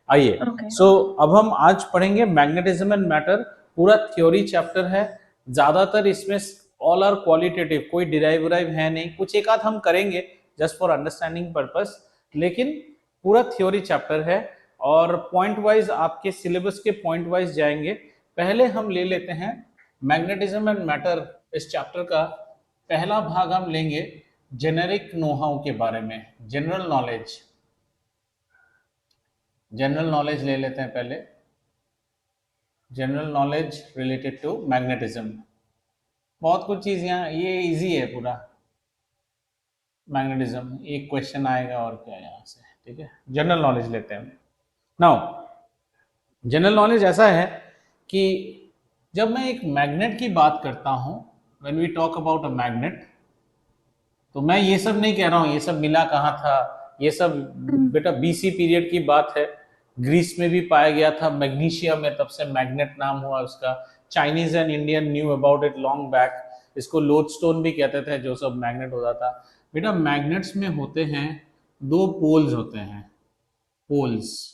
आइए अब हम आज पढ़ेंगे मैग्नेटिज्म एंड मैटर, पूरा थ्योरी चैप्टर है। ज्यादातर इसमें ऑल आर क्वालिटेटिव, कोई डिराइव वराइव है नहीं, कुछ एक आध हम करेंगे जस्ट फॉर अंडरस्टैंडिंग पर्पस, लेकिन पूरा थ्योरी चैप्टर है और पॉइंट वाइज आपके सिलेबस के पॉइंट वाइज जाएंगे। पहले हम ले लेते हैं मैग्नेटिज्म एंड मैटर। इस चैप्टर का पहला भाग हम लेंगे जेनेरिक नोहाउ के बारे में, जनरल नॉलेज। जनरल नॉलेज ले लेते हैं पहले, general knowledge related to magnetism. बहुत कुछ चीज यहाँ, ये इजी है पूरा मैग्नेटिज्म, एक क्वेश्चन आएगा और क्या यहाँ से, ठीक है। जनरल नॉलेज लेते हैं नाउ। जनरल नॉलेज ऐसा है कि जब मैं एक मैग्नेट की बात करता हूं, when we talk about a magnet, तो मैं ये सब नहीं कह रहा हूं ये सब मिला कहाँ था, ये सब बेटा बीसी पीरियड की बात है। ग्रीस में भी पाया गया था, मैग्नीशिया में, तब से मैग्नेट नाम हुआ उसका। Chinese and Indian knew about it long back. इसको लोडस्टोन भी कहते थे, जो सब मैग्नेट होता था। बेटा मैग्नेट्स में होते हैं दो पोल्स होते हैं, पोल्स।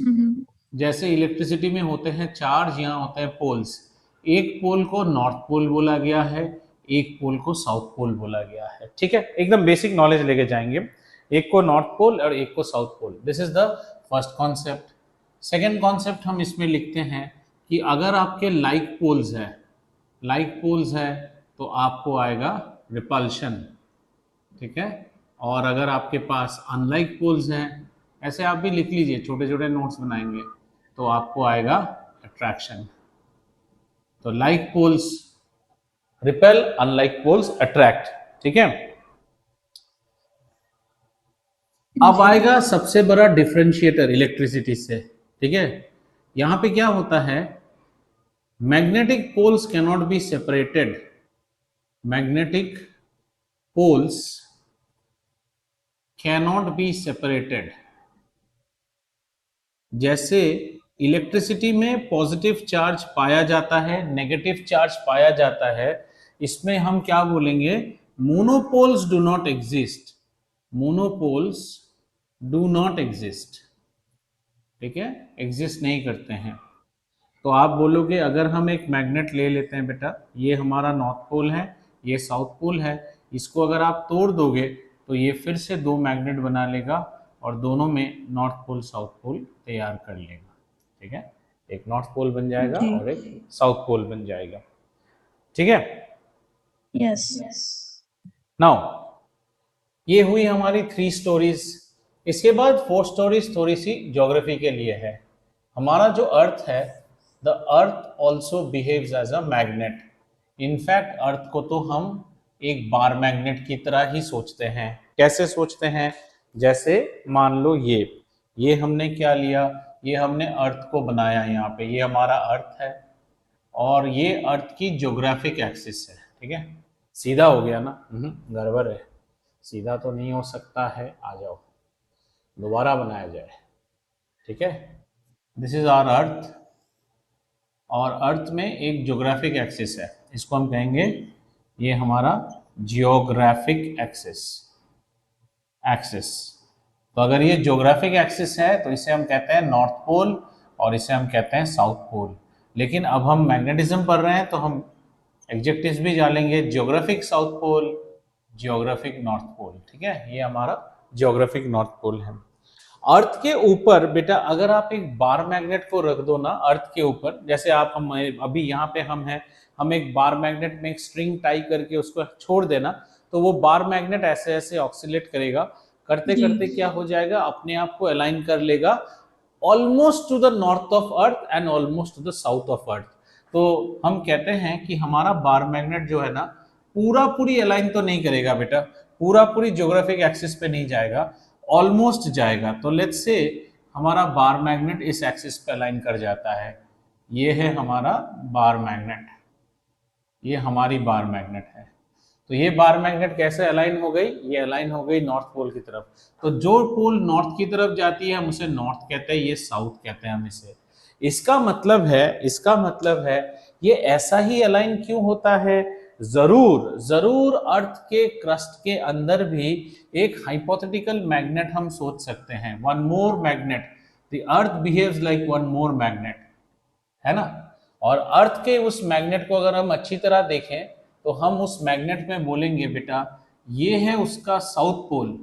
जैसे इलेक्ट्रिसिटी में होते हैं चार्ज, यहाँ होते हैं पोल्स। एक पोल को नॉर्थ पोल बोला गया है, एक पोल को साउथ पोल बोला गया है, ठीक है। एकदम बेसिक नॉलेज लेके जाएंगे, एक को नॉर्थ पोल और एक को south pole. This is the first concept. Second concept हम इसमें लिखते हैं कि अगर आपके लाइक पोल्स है, लाइक पोल्स है तो आपको आएगा रिपल्शन, ठीक है। और अगर आपके पास अनलाइक पोल्स हैं, ऐसे आप भी लिख लीजिए, छोटे छोटे नोट्स बनाएंगे, तो आपको आएगा अट्रैक्शन। तो like poles repel, unlike poles attract, ठीक है। अब आएगा सबसे बड़ा डिफरेंशिएटर इलेक्ट्रिसिटी से, ठीक है। यहां पे क्या होता है, magnetic poles cannot be separated. Magnetic poles cannot be separated. जैसे इलेक्ट्रिसिटी में पॉजिटिव चार्ज पाया जाता है, नेगेटिव चार्ज पाया जाता है, इसमें हम क्या बोलेंगे, monopoles do not exist. Monopoles do not exist, ठीक है, एग्जिस्ट नहीं करते हैं। तो आप बोलोगे अगर हम एक मैग्नेट ले लेते हैं बेटा, ये हमारा नॉर्थ पोल है, ये साउथ पोल है, इसको अगर आप तोड़ दोगे तो ये फिर से दो मैग्नेट बना लेगा और दोनों में नॉर्थ पोल साउथ पोल तैयार कर लेगा, ठीक है। एक नॉर्थ पोल बन जाएगा और एक साउथ पोल बन जाएगा, ठीक है। यस। नाउ ये हुई हमारी 3 स्टोरीज। इसके बाद 4 स्टोरीज थोड़ी सी ज्योग्राफी के लिए है। हमारा जो अर्थ है, the earth also behaves as a magnet. In fact earth को तो हम एक बार मैग्नेट की तरह ही सोचते हैं। कैसे सोचते हैं, जैसे मान लो ये हमने क्या लिया, ये हमने अर्थ को बनाया, यहाँ पे ये हमारा अर्थ है और ये अर्थ की ज्योग्राफिक एक्सिस है, ठीक है। सीधा हो गया ना, गड़बड़ है, सीधा तो नहीं हो सकता है, आ जाओ दोबारा बनाया जाए, ठीक है। दिस इज आवर अर्थ और अर्थ में एक ज्योग्राफिक एक्सिस है, इसको हम कहेंगे ये हमारा जियोग्राफिक एक्सिस। तो अगर ये ज्योग्राफिक एक्सिस है तो इसे हम कहते हैं नॉर्थ पोल और इसे हम कहते हैं साउथ पोल। लेकिन अब हम मैग्नेटिज्म पढ़ रहे हैं तो हम एडजेक्टिव्स भी डालेंगे, geographic south pole, geographic north pole, ठीक है। ये हमारा जियोग्राफिक नॉर्थ पोल है। अर्थ के ऊपर बेटा अगर आप एक बार मैग्नेट को रख दो ना अर्थ के ऊपर, जैसे आप हम अभी यहाँ पे हम हैं, हम एक बार मैग्नेट में एक स्ट्रिंग टाई करके उसको छोड़ देना, तो वो बार मैग्नेट ऐसे ऐसे ऑक्सीलेट करेगा, करते करते क्या हो जाएगा, अपने आप को अलाइन कर लेगा almost two the north of earth and almost two the south of earth. तो हम कहते हैं कि हमारा बार मैग्नेट जो है ना, पूरी अलाइन तो नहीं करेगा बेटा, पूरी ज्योग्राफिक एक्सिस पे नहीं जाएगा, ऑलमोस्ट जाएगा। तो लेट्स से हमारा बार मैग्नेट इस एक्सिस पे अलाइन कर जाता है, ये है हमारा बार मैग्नेट, ये हमारी बार मैग्नेट है। तो ये बार मैग्नेट कैसे अलाइन हो गई, ये अलाइन हो गई नॉर्थ पोल की तरफ। तो जो पोल नॉर्थ की तरफ जाती है हम उसे नॉर्थ कहते हैं, ये साउथ कहते हैं हम इसे। इसका मतलब है ये ऐसा ही अलाइन क्यों होता है, जरूर अर्थ के क्रस्ट के अंदर भी एक हाइपोथेटिकल मैग्नेट हम सोच सकते हैं, one more magnet the earth behaves like one more magnet, है ना। और अर्थ के उस मैग्नेट को अगर हम अच्छी तरह देखें तो हम उस मैग्नेट में बोलेंगे बेटा ये है उसका साउथ पोल,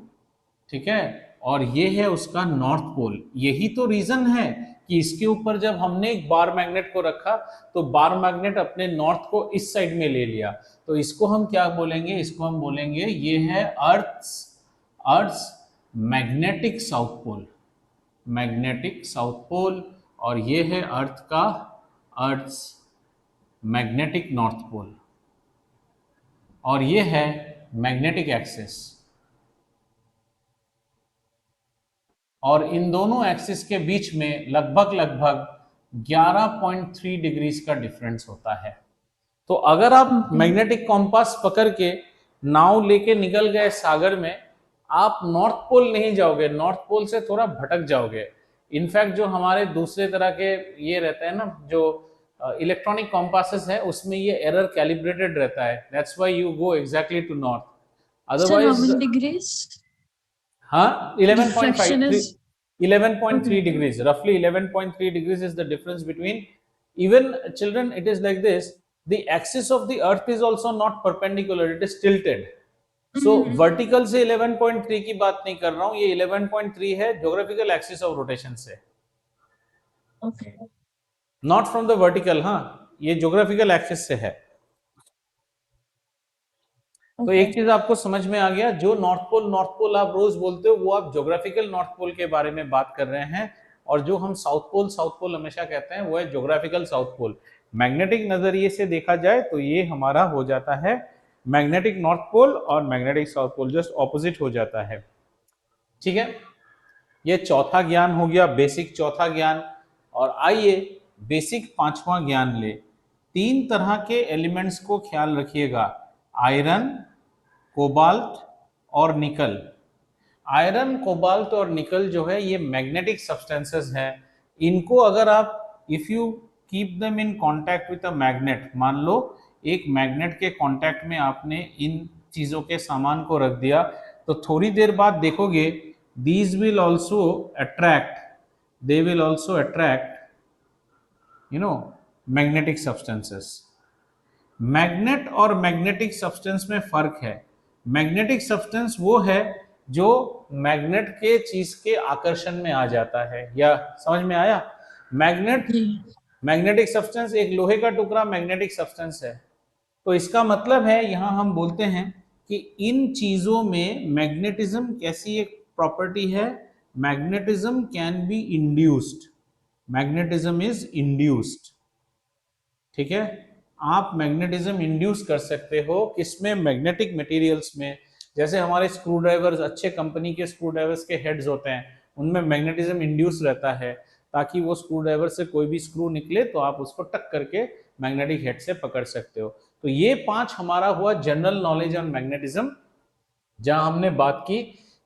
ठीक है, और ये है उसका नॉर्थ पोल। यही तो रीजन है कि इसके ऊपर जब हमने एक बार मैग्नेट को रखा तो बार मैग्नेट अपने नॉर्थ को इस साइड में ले लिया, तो इसको हम क्या बोलेंगे, इसको हम बोलेंगे ये है earth magnetic south pole, magnetic south pole, और ये है अर्थ मैग्नेटिक नॉर्थ पोल, और ये है मैग्नेटिक एक्सिस। और इन दोनों एक्सिस के बीच में लगभग 11.3 डिग्रीज का डिफरेंस होता है। तो अगर आप मैग्नेटिक कॉम्पास पकड़ के नाव लेके निकल गए सागर में, आप नॉर्थ पोल नहीं जाओगे, नॉर्थ पोल से थोड़ा भटक जाओगे। इनफैक्ट जो हमारे दूसरे तरह के ये रहते हैं ना, जो इलेक्ट्रॉनिक कॉम्पासेस है, उसमें ये एरर कैलिब्रेटेड रहता है, that's why you go exactly to north. Otherwise हाँ, 11.3 degrees, roughly 11.3 degrees is the difference between, even children, it is like this, the axis of the earth is also not perpendicular, it is tilted. So vertical से 11.3 की बात नहीं कर रहा हूँ, ये 11.3 है geographical axis of rotation से, not from the vertical, हाँ, ये geographical axis से है। तो एक चीज आपको समझ में आ गया, जो नॉर्थ पोल आप रोज बोलते हो वो आप ज्योग्राफिकल नॉर्थ पोल के बारे में बात कर रहे हैं, और जो हम साउथ पोल हमेशा कहते हैं वो है ज्योग्राफिकल साउथ पोल। मैग्नेटिक नजरिए से देखा जाए तो ये हमारा हो जाता है मैग्नेटिक नॉर्थ पोल और magnetic south pole just opposite हो जाता है, ठीक है। ये चौथा ज्ञान हो गया, बेसिक चौथा ज्ञान। और आइए बेसिक पांचवा ज्ञान ले। 3 तरह के एलिमेंट्स को ख्याल रखिएगा, आयरन, कोबाल्ट और निकल। आयरन, कोबाल्ट और निकल जो है ये मैग्नेटिक सब्सटेंसेस हैं। इनको अगर आप if you keep them in contact with a magnet, मान लो एक मैग्नेट के कांटेक्ट में आपने इन चीजों के सामान को रख दिया, तो थोड़ी देर बाद देखोगे these will also attract, they will also attract magnetic substances। Magnet और मैग्नेटिक सब्सटेंस में फर्क है। मैग्नेटिक सब्सटेंस वो है जो मैग्नेट के चीज के आकर्षण में आ जाता है, या समझ में आया। मैग्नेटिक सब्सटेंस, एक लोहे का टुकड़ा मैग्नेटिक सब्सटेंस है। तो इसका मतलब है यहां हम बोलते हैं कि इन चीजों में मैग्नेटिज्म कैसी एक प्रॉपर्टी है, magnetism can be induced, magnetism is induced, ठीक है। आप मैग्नेटिज्म इंड्यूस कर सकते हो किसमें, मैग्नेटिक मटेरियल्स में। जैसे हमारे स्क्रू ड्राइवर्स, अच्छे कंपनी के स्क्रू ड्राइवर्स के हेड्स होते हैं, उनमें मैग्नेटिज्म इंड्यूस रहता है, ताकि वो स्क्रू ड्राइवर से कोई भी स्क्रू निकले तो आप उसको टक करके मैग्नेटिक हेड से पकड़ सकते हो। तो ये 5 हमारा हुआ जनरल नॉलेज ऑन मैग्नेटिज्म, जहां हमने बात की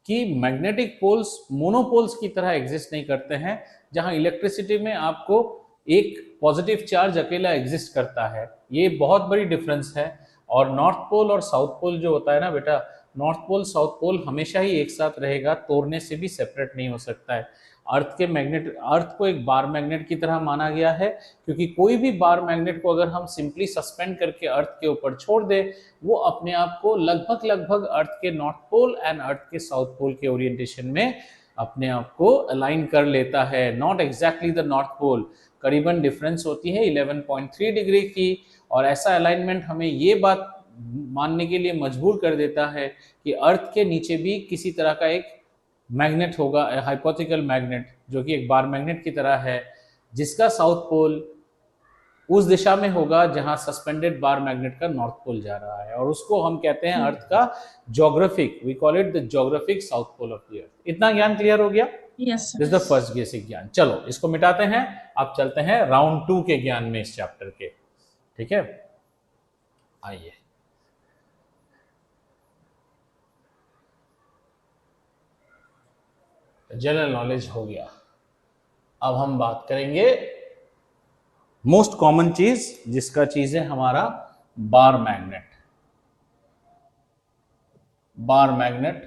कि मैग्नेटिक पोल्स मोनोपोल्स की तरह एग्जिस्ट नहीं करते हैं, जहां इलेक्ट्रिसिटी में आपको एक पॉजिटिव चार्ज अकेला एग्जिस्ट करता है, ये बहुत बड़ी डिफरेंस है। और नॉर्थ पोल और साउथ पोल जो होता है ना बेटा, नॉर्थ पोल साउथ पोल हमेशा ही एक साथ रहेगा, तोड़ने से भी सेपरेट नहीं हो सकता है। अर्थ को एक बार मैग्नेट की तरह माना गया है, क्योंकि कोई भी बार मैग्नेट को अगर हम सिंपली सस्पेंड करके अर्थ के ऊपर छोड़ दे, वो अपने आप को लगभग अर्थ के नॉर्थ पोल एंड अर्थ के साउथ पोल के ओरिएंटेशन में अपने आप को अलाइन कर लेता है। Not exactly the north pole, करीबन डिफरेंस होती है 11.3 डिग्री की। और ऐसा अलाइनमेंट हमें ये बात मानने के लिए मजबूर कर देता है कि अर्थ के नीचे भी किसी तरह का एक मैग्नेट होगा, हाइपोथेटिकल मैग्नेट, जो कि एक बार मैग्नेट की तरह है, जिसका साउथ पोल उस दिशा में होगा जहां सस्पेंडेड बार मैग्नेट का नॉर्थ पोल जा रहा है, और उसको हम कहते हैं अर्थ का geographic, we call it the geographic south pole of the earth. इतना ज्ञान क्लियर हो गया? This is the first basic ज्ञान। चलो इसको मिटाते हैं, अब चलते हैं राउंड 2 के ज्ञान में इस चैप्टर के, ठीक है। आइए, जनरल नॉलेज हो गया। अब हम बात करेंगे मोस्ट कॉमन चीज, जिसका चीज है हमारा bar magnet. Bar magnet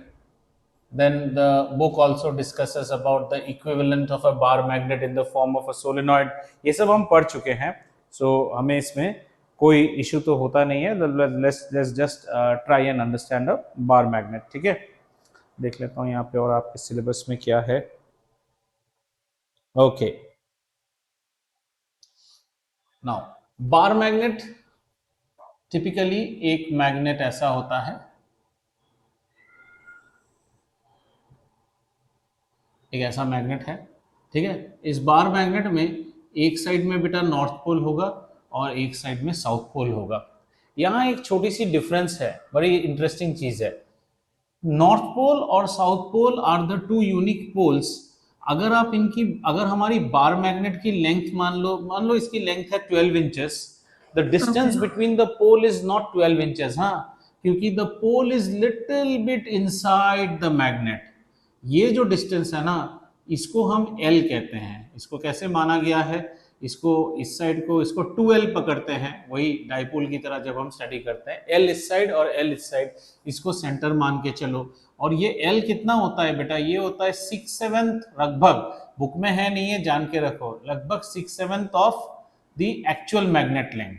Then the book also discusses about the equivalent of a bar magnet in the form of a solenoid. ये सब हम पढ़ चुके हैं, so हमें इसमें कोई इशू तो होता नहीं है. Let's just try and understand a bar magnet. ठीक है, देख लेता हूँ यहाँ पे और आपके सिलेबस में क्या है. Okay, now bar magnet typically एक मैग्नेट ऐसा होता है, एक ऐसा मैग्नेट है. ठीक है, इस बार मैग्नेट में एक साइड में बेटा नॉर्थ पोल होगा और एक साइड में साउथ पोल होगा. यहाँ एक छोटी सी डिफरेंस है, बड़ी इंटरेस्टिंग चीज है. नॉर्थ पोल और south pole are the two unique poles. अगर हमारी बार मैग्नेट की लेंथ मान लो इसकी लेंथ है 12 inches, the distance between the pole is not 12 inches. हाँ, क्योंकि the pole is little bit inside the magnet. ये जो डिस्टेंस है ना, इसको हम L कहते हैं. इसको कैसे माना गया है, इसको इस साइड को इसको 2L पकड़ते हैं, वही डाइपोल की तरह जब हम स्टडी करते हैं. L इस साइड और L इस साइड, इसको सेंटर मान के चलो. और ये L कितना होता है बेटा, ये होता है 6/7 लगभग, बुक में है नहीं है, जान के रखो, लगभग 6/7 of the actual magnet length.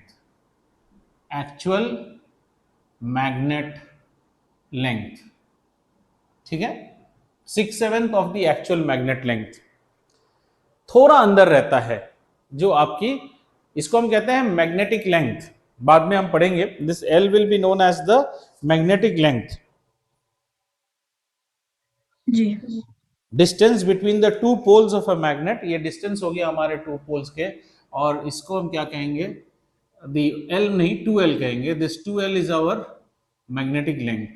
Actual magnet length, ठीक है, 6/7 of the actual magnet length. थोड़ा अंदर रहता है जो आपकी, इसको हम कहते हैं मैग्नेटिक लेंथ. बाद में हम पढ़ेंगे. This L will be known as the magnetic length. जी. Distance between the two poles of a magnet, ये डिस्टेंस हो गया हमारे टू पोल्स के, और इसको हम क्या कहेंगे, दी L नहीं 2L कहेंगे. This 2L is our magnetic length.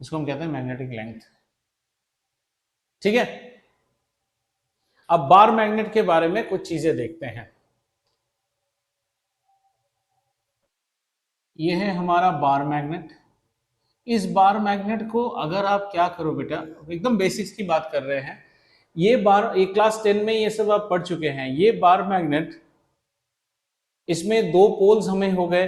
इसको हम कहते हैं मैग्नेटिक लेंथ. ठीक है, अब बार मैग्नेट के बारे में कुछ चीजें देखते हैं. ये है हमारा बार मैग्नेट. इस बार मैग्नेट को अगर आप क्या करो बेटा, एकदम बेसिक्स की बात कर रहे हैं. ये बार, ये क्लास 10 में ये सब आप पढ़ चुके हैं. ये बार मैग्नेट, इसमें दो पोल्स हमें हो गए.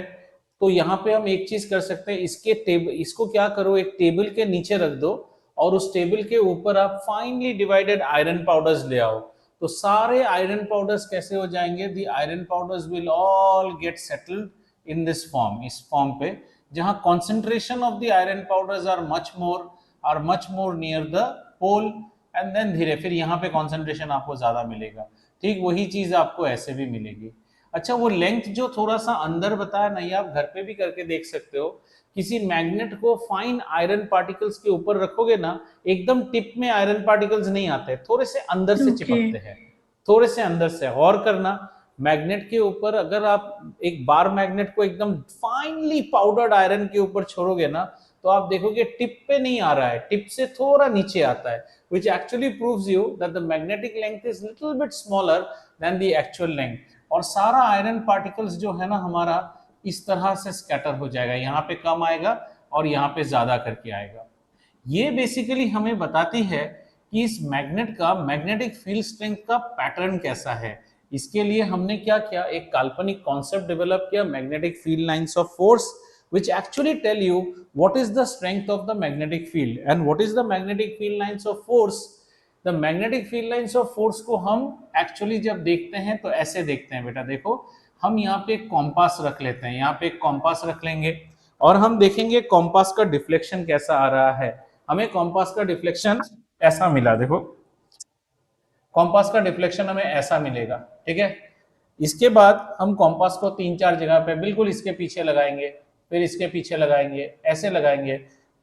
तो यहाँ पे हम एक चीज कर सकते हैं, इसको क्या करो, एक टेबल के नीचे रख दो और उस टेबल के ऊपर आप फाइनली डिवाइडेड आयरन पाउडर्स ले आओ. तो सारे आयरन पाउडर्स कैसे हो जाएंगे, the iron powders will all get settled in this form, इस फॉर्म पे, जहां concentration of the iron powders are much more near the pole. And then धीरे फिर यहाँ पे कॉन्सेंट्रेशन आपको ज्यादा मिलेगा. ठीक वही चीज आपको ऐसे भी मिलेगी. अच्छा, वो लेंथ जो थोड़ा सा अंदर बताया नहीं, आप घर पे भी करके देख सकते हो. किसी मैग्नेट को फाइन आयरन पार्टिकल्स के ऊपर रखोगे ना, एकदम टिप में आयरन पार्टिकल्स नहीं आते, थोड़े से अंदर से चिपकते हैं, थोड़े से अंदर से. गौर करना, मैग्नेट के ऊपर अगर आप एक बार मैग्नेट को एकदम फाइनली पाउडर्ड आयरन के ऊपर छोड़ोगे ना, तो आप देखोगे टिप पे नहीं आ रहा है, टिप से थोड़ा नीचे आता है, which actually proves you that the magnetic length is little bit smaller than the actual length. और सारा आयरन पार्टिकल्स जो है ना हमारा, इस तरह से स्कैटर हो जाएगा, यहाँ पे कम आएगा और यहाँ पे ज्यादा करके आएगा. ये बेसिकली हमें बताती है कि इस मैग्नेट का मैग्नेटिक फील्ड स्ट्रेंथ का पैटर्न कैसा है. इसके लिए हमने क्या किया, एक काल्पनिक कॉन्सेप्ट डेवलप किया, magnetic field lines of force, which actually tell you what is the strength of the magnetic field and what is the magnetic field lines of force. The magnetic field lines of force को हम actually जब देखते हैं तो ऐसे देखते हैं बेटा. देखो, हम यहाँ पे एक कॉम्पास रख लेते हैं, यहाँ पे एक कॉम्पास रख लेंगे और हम देखेंगे कॉम्पास का डिफ्लेक्शन कैसा आ रहा है. हमें कॉम्पास का डिफ्लेक्शन ऐसा मिला, देखो कॉम्पास का डिफ्लेक्शन हमें ऐसा मिलेगा. ठीक है, इसके बाद हम कॉम्पास को 3-4 जगह पे बिल्कुल इसके पीछे लगाएंगे, फिर इसके पीछे लगाएंगे, ऐसे लगाएंगे.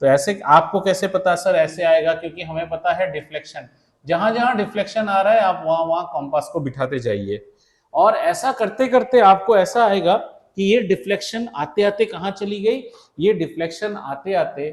तो ऐसे आपको कैसे पता सर ऐसे आएगा, क्योंकि हमें पता है डिफ्लेक्शन, जहां जहां डिफ्लेक्शन आ रहा है आप वहां वहां कॉम्पास को बिठाते जाइए. और ऐसा करते करते आपको ऐसा आएगा कि ये डिफ्लेक्शन आते आते कहां चली गई, ये डिफ्लेक्शन आते आते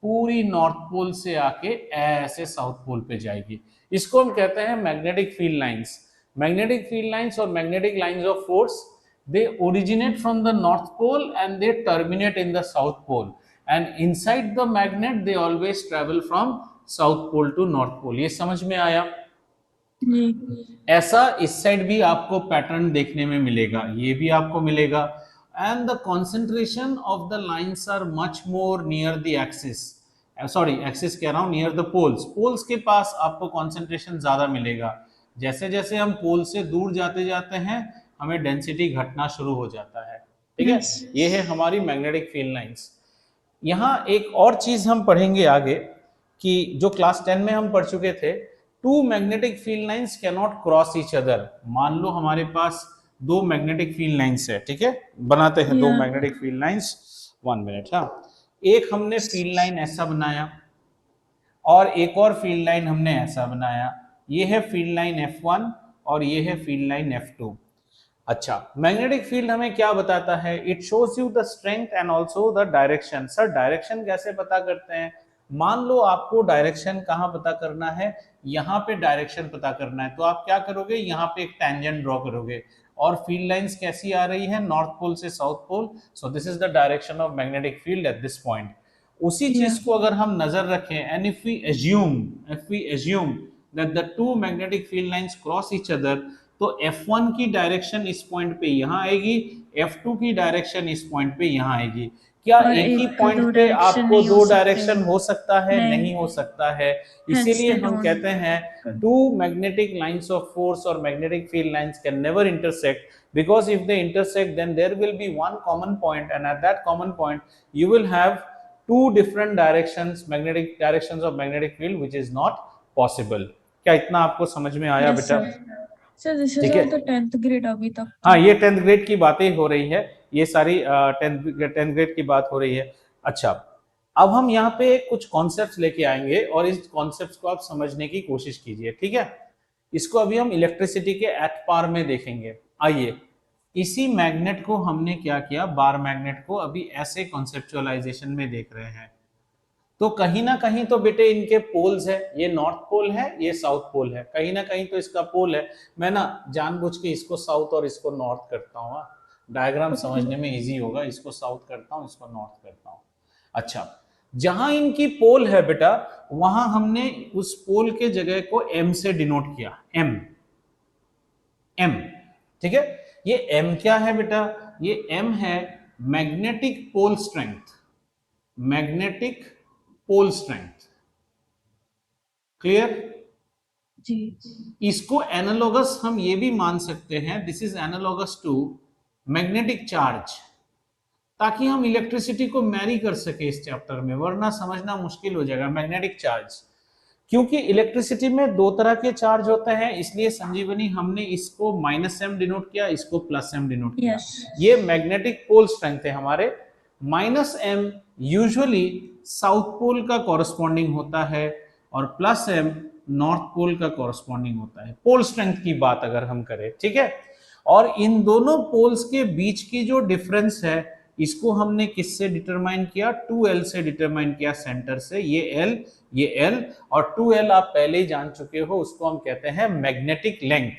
पूरी नॉर्थ पोल से आके ऐसे साउथ पोल पे जाएगी. इसको हम कहते हैं magnetic field lines. Magnetic field lines और magnetic lines of force, they originate from the north pole and they terminate in the south pole, and inside the magnet they always travel from south pole to north pole. ये समझ में आया. ऐसा इस side भी आपको pattern देखने में मिलेगा, ये भी आपको मिलेगा. and the concentration of the lines are much more near the axis, sorry axis कह रहा हूं, नियर द पोल्स, पोल्स के पास आपको कॉन्सेंट्रेशन ज्यादा मिलेगा। जैसे जैसे हम पोल से दूर जाते जाते हैं हमें डेंसिटी घटना शुरू हो जाता है, ठीक है। ये है हमारी मैग्नेटिक फील्ड लाइंस। यहाँ एक और चीज हम पढ़ेंगे आगे कि जो क्लास 10 में हम पढ़ चुके थे, two magnetic field lines can not cross each other. मान लो हमारे पास दो मैग्नेटिक फील्ड लाइंस है, ठीक है, बनाते हैं दो मैग्नेटिक फील्ड लाइंस, 1 मिनट। हाँ, एक हमने फील्ड लाइन ऐसा बनाया और एक और फील्ड लाइन हमने ऐसा बनाया, ये है फील्ड लाइन F1 और ये है फील्ड लाइन F2। अच्छा, मैग्नेटिक फील्ड हमें क्या बताता है? It shows you the strength and also the direction. Sir direction कैसे पता करते हैं? मान लो आपको डायरेक्शन कहाँ पता करना है, यहाँ पे डायरेक्शन पता करना है, तो आप क्या करोगे, यहाँ पे एक टेंजेंट ड्रॉ करोगे और फील्ड लाइंस कैसी आ रही है, नॉर्थ पोल से south pole, so this is the direction of magnetic field at this point. उसी चीज को अगर हम नजर रखें, and if we assume that the two magnetic field lines cross each other, तो F1 की डायरेक्शन इस पॉइंट पे यहाँ आएगी, F2 की डायरेक्शन इस पॉइंट पे यहाँ आएगी। क्या एक ही पॉइंट पे आपको दो डायरेक्शन हो सकता है? नहीं हो सकता है। इसीलिए हम कहते हैं two magnetic lines of force और magnetic field lines can never intersect, because if they intersect then there will be one common point, and at that common point you will have two different directions, magnetic directions of magnetic field, which is not possible। क्या इतना आपको समझ में आया बेटा? Sir this is all the 10th grade अभी तक। हाँ, ये 10th ग्रेड की बातें हो रही है, ये सारी 10th ग्रेड की बात हो रही है। अच्छा, अब हम यहाँ पे कुछ कॉन्सेप्ट्स लेके आएंगे और इस कॉन्सेप्ट्स को आप समझने की कोशिश कीजिए, ठीक है। इसको अभी हम इलेक्ट्रिसिटी के एट पार में देखेंगे। आइए, इसी मैग्नेट को हमने क्या किया, बार मैग्नेट को अभी ऐसे कॉन्सेप्चुअलाइजेशन में देख रहे हैं। तो कहीं ना कहीं तो बेटे इनके पोल्स है, ये नॉर्थ पोल है, ये साउथ पोल है, कहीं ना कहीं तो इसका पोल है। मैं ना जानबूझ के इसको साउथ और इसको नॉर्थ करता हूँ, डायग्राम समझने में इजी होगा, इसको साउथ करता हूँ, इसको नॉर्थ करता हूँ। अच्छा, जहां इनकी पोल है बेटा, वहां हमने उस पोल के जगह को M से डिनोट किया, M, ठीक है। ये M क्या है बेटा? ये M है magnetic pole strength, magnetic pole strength, clear जी। इसको एनालॉगस हम ये भी मान सकते हैं, this is analogous to magnetic charge, ताकि हम इलेक्ट्रिसिटी को मैरी कर सके इस चैप्टर में, वरना समझना मुश्किल हो जाएगा। मैग्नेटिक चार्ज, क्योंकि इलेक्ट्रिसिटी में दो तरह के चार्ज होते हैं, इसलिए संजीवनी हमने इसको -m डिनोट किया, इसको +m डिनोट किया। ये मैग्नेटिक पोल स्ट्रेंथ है हमारे। -m यूजुअली साउथ पोल का कॉरस्पॉन्डिंग होता है और +m नॉर्थ पोल का कॉरस्पॉन्डिंग होता है, पोल स्ट्रेंथ की बात अगर हम करें, ठीक है। और इन दोनों पोल्स के बीच की जो डिफरेंस है, इसको हमने किससे डिटरमाइन किया? 2L से डिटरमाइन किया, सेंटर से। ये L, ये L, और 2L आप पहले ही जान चुके हो, उसको हम कहते हैं मैग्नेटिक लेंथ,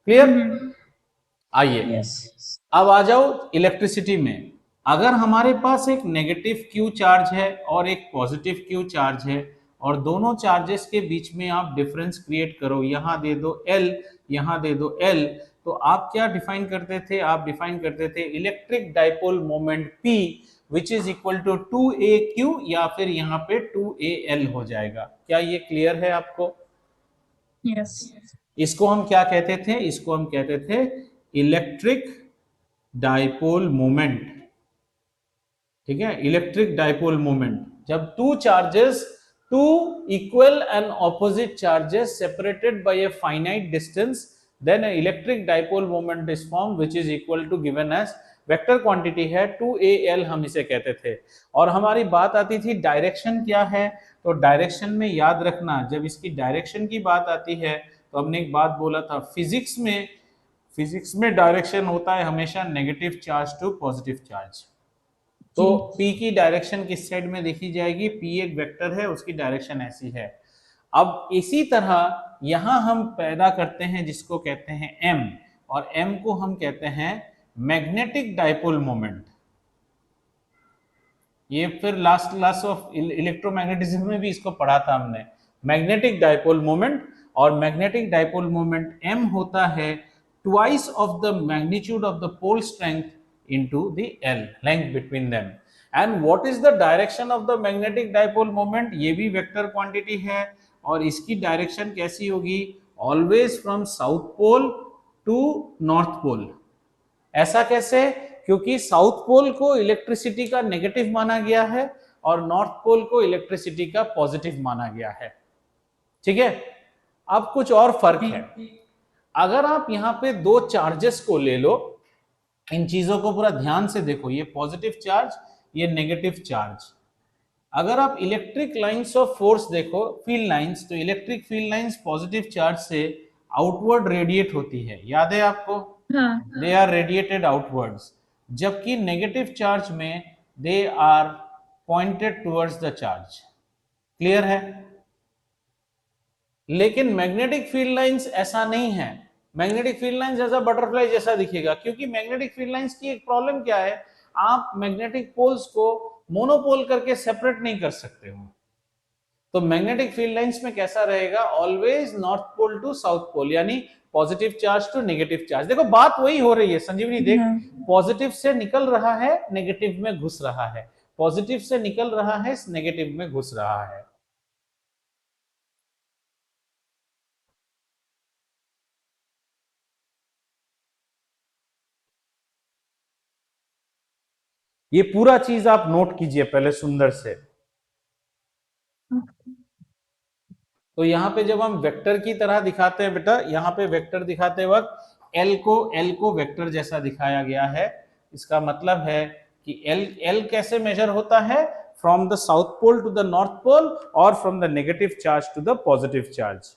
क्लियर। आइए अब आ जाओ इलेक्ट्रिसिटी में। अगर हमारे पास एक नेगेटिव Q चार्ज है और एक पॉजिटिव Q चार्ज है, और दोनों चार्जेस के बीच में आप डिफरेंस क्रिएट करो, यहां दे दो L, यहां दे दो L, तो आप क्या डिफाइन करते थे? आप डिफाइन करते थे electric dipole moment P which is equal to 2AQ, या फिर यहाँ पे 2AL हो जाएगा। क्या ये क्लियर है आपको? यस। इसको हम क्या कहते थे? इसको हम कहते थे इलेक्ट्रिक डाइपोल मोमेंट, ठीक है, इलेक्ट्रिक डाइपोल मोमेंट। जब two equal and opposite charges separated by a finite distance, then an electric dipole moment is formed which is equal to given as vector quantity है 2AL, हम इसे कहते थे। और हमारी बात आती थी डायरेक्शन क्या है, तो डायरेक्शन में याद रखना, जब इसकी डायरेक्शन की बात आती है तो हमने एक बात बोला था, फिजिक्स में डायरेक्शन होता है हमेशा negative charge to positive charge. तो P की डायरेक्शन किस साइड में देखी जाएगी? P एक वेक्टर है, उसकी डायरेक्शन ऐसी है। अब इसी तरह यहां हम पैदा करते हैं जिसको कहते हैं M, और M को हम कहते हैं मैग्नेटिक डाइपोल मोमेंट। ये फिर लास्ट क्लास ऑफ इलेक्ट्रोमैग्नेटिज्म में भी इसको पढ़ा था हमने, मैग्नेटिक डाइपोल मोमेंट। और मैग्नेटिक डाइपोल मोमेंट M होता है twice of the magnitude of the pole strength into the L, length between them. And what is the direction of the magnetic dipole moment? ये भी vector quantity है और इसकी direction कैसी होगी? Always from south pole to north pole. ऐसा कैसे? क्योंकि साउथ पोल को इलेक्ट्रिसिटी का नेगेटिव माना गया है और नॉर्थ पोल को इलेक्ट्रिसिटी का पॉजिटिव माना गया है। ठीक है, अब कुछ और फर्क है। अगर आप यहां पे दो चार्जेस को ले लो, इन चीजों को पूरा ध्यान से देखो, ये पॉजिटिव चार्ज, ये नेगेटिव चार्ज। अगर आप इलेक्ट्रिक लाइंस ऑफ फोर्स देखो, फील्ड लाइंस, तो electric field lines positive charge से आउटवर्ड रेडिएट होती है, याद है आपको? दे आर रेडिएटेड आउटवर्ड्स, जबकि नेगेटिव चार्ज में they are pointed towards the charge. Clear है? लेकिन मैग्नेटिक फील्ड लाइंस ऐसा नहीं है। मैग्नेटिक फील्ड लाइंस जैसा बटरफ्लाई जैसा दिखेगा, क्योंकि मैग्नेटिक फील्ड लाइंस की एक प्रॉब्लम क्या है, आप मैग्नेटिक पोल्स को मोनोपोल करके सेपरेट नहीं कर सकते हो। तो मैग्नेटिक फील्ड लाइंस में कैसा रहेगा? Always north pole to south pole, यानी positive charge to negative charge. देखो बात वही हो रही है संजीवनी, देख, पॉजिटिव से निकल रहा है, नेगेटिव में घुस रहा है, पॉजिटिव से निकल रहा है, नेगेटिव में घुस रहा है। ये पूरा चीज आप नोट कीजिए पहले सुंदर से। तो यहाँ पे जब हम वेक्टर की तरह दिखाते हैं बेटा, यहाँ पे वेक्टर दिखाते वक्त एल को वेक्टर जैसा दिखाया गया है। इसका मतलब है कि एल कैसे मेजर होता है? From the south pole to the north pole और from the negative charge to the positive charge.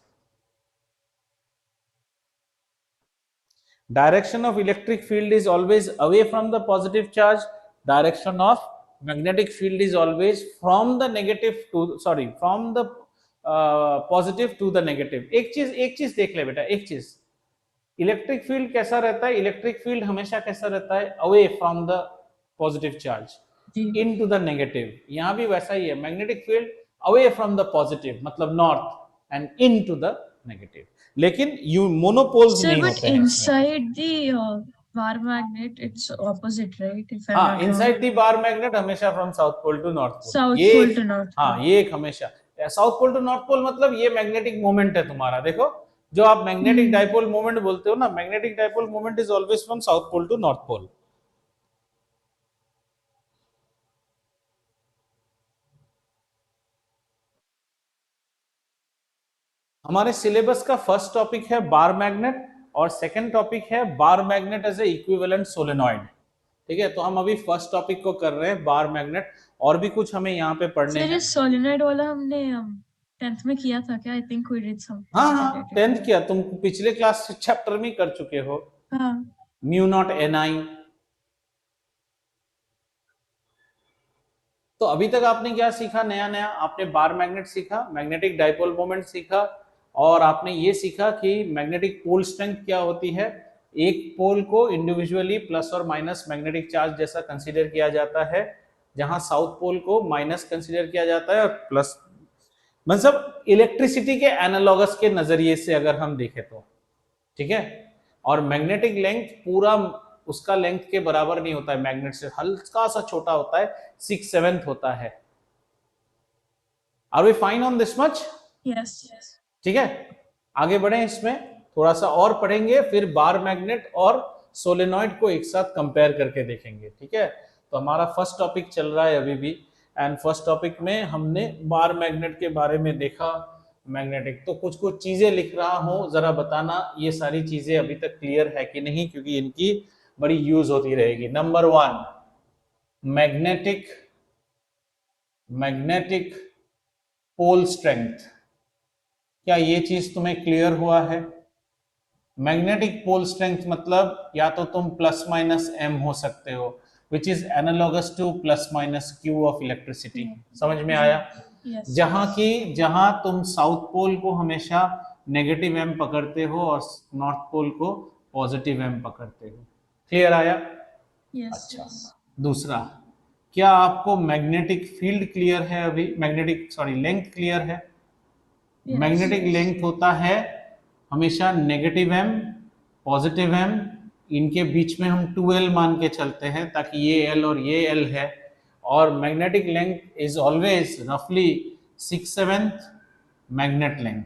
Direction of electric field is always away from the positive charge. Direction of magnetic field is always from the negative to, sorry, from the positive to the negative. एक चीज देख ले बेटा, एक चीज, electric field कैसा रहता है? इलेक्ट्रिक फील्ड हमेशा कैसा रहता है? Away from the positive charge into the negative. यहां भी वैसा ही है, magnetic field away from the positive मतलब north and into the negative. लेकिन यू मोनोपोल्स नहीं होते हैं। Inside the bar magnet it's opposite, right? If I हाँ, इनसाइड द बार मैग्नेट हमेशा from south pole to north pole. South pole to north. हाँ, ये एक हमेशा south pole to north pole, मतलब ये मैग्नेटिक मोमेंट है तुम्हारा। देखो, जो आप मैग्नेटिक डाइपोल मोमेंट बोलते हो ना, magnetic dipole moment is always from south pole to north pole. हमारे सिलेबस का फर्स्ट टॉपिक है बार मैग्नेट और सेकंड टॉपिक है bar magnet as a equivalent solenoid. ठीक है, तो हम अभी फर्स्ट टॉपिक को कर रहे हैं, बार मैग्नेट। और भी कुछ हमें यहाँ पे पढ़ने हैं। सोलेनॉइड वाला हमने 10th में किया था क्या? I think we did some. हाँ, 10th किया, तुम पिछले क्लास चैप्टर में कर चुके हो। हाँ, म्यू नॉट Ni। तो अभी तक आपने क्या सीखा? नया आपने बार मैग्नेट सीखा, मैग्नेटिक डाइपोल मोमेंट सीखा, और आपने ये सीखा कि मैग्नेटिक पोल स्ट्रेंथ क्या होती है। एक पोल को इंडिविजुअली प्लस और माइनस मैग्नेटिक चार्ज जैसा कंसीडर किया जाता है, जहां साउथ पोल को माइनस कंसीडर किया जाता है और प्लस, मतलब इलेक्ट्रिसिटी के एनालॉगस के नजरिए से अगर हम देखें तो। ठीक है, और मैग्नेटिक लेंथ पूरा उसका लेंथ के बराबर नहीं होता है, मैग्नेट से हल्का सा छोटा होता है, 6/7 होता है। Are we fine on this much? Yes. ठीक है, आगे बढ़े, इसमें थोड़ा सा और पढ़ेंगे, फिर बार मैग्नेट और सोलेनॉइड को एक साथ कंपेयर करके देखेंगे। ठीक है, तो हमारा फर्स्ट टॉपिक चल रहा है अभी भी, एंड फर्स्ट टॉपिक में हमने बार मैग्नेट के बारे में देखा, मैग्नेटिक। तो कुछ कुछ चीजें लिख रहा हूं, जरा बताना ये सारी चीजें अभी तक क्लियर है कि नहीं, क्योंकि इनकी बड़ी यूज होती रहेगी। Number 1, magnetic pole strength. क्या ये चीज तुम्हें क्लियर हुआ है? मैग्नेटिक पोल स्ट्रेंथ मतलब या तो तुम प्लस माइनस m हो सकते हो, विच is analogous two plus minus q of electricity. समझ में आया? जहां तुम साउथ पोल को हमेशा नेगेटिव m पकड़ते हो और नॉर्थ पोल को पॉजिटिव m पकड़ते हो। क्लियर आया? अच्छा, दूसरा, क्या आपको मैग्नेटिक फील्ड क्लियर है? अभी मैग्नेटिक लेंथ क्लियर है? मैग्नेटिक लेंथ होता है हमेशा नेगेटिव m, पॉजिटिव m इनके बीच में हम 2L मान के चलते हैं ताकि ये L और ये L है, और मैग्नेटिक लेंथ इज ऑलवेज रफली 6/7 मैग्नेट लेंथ,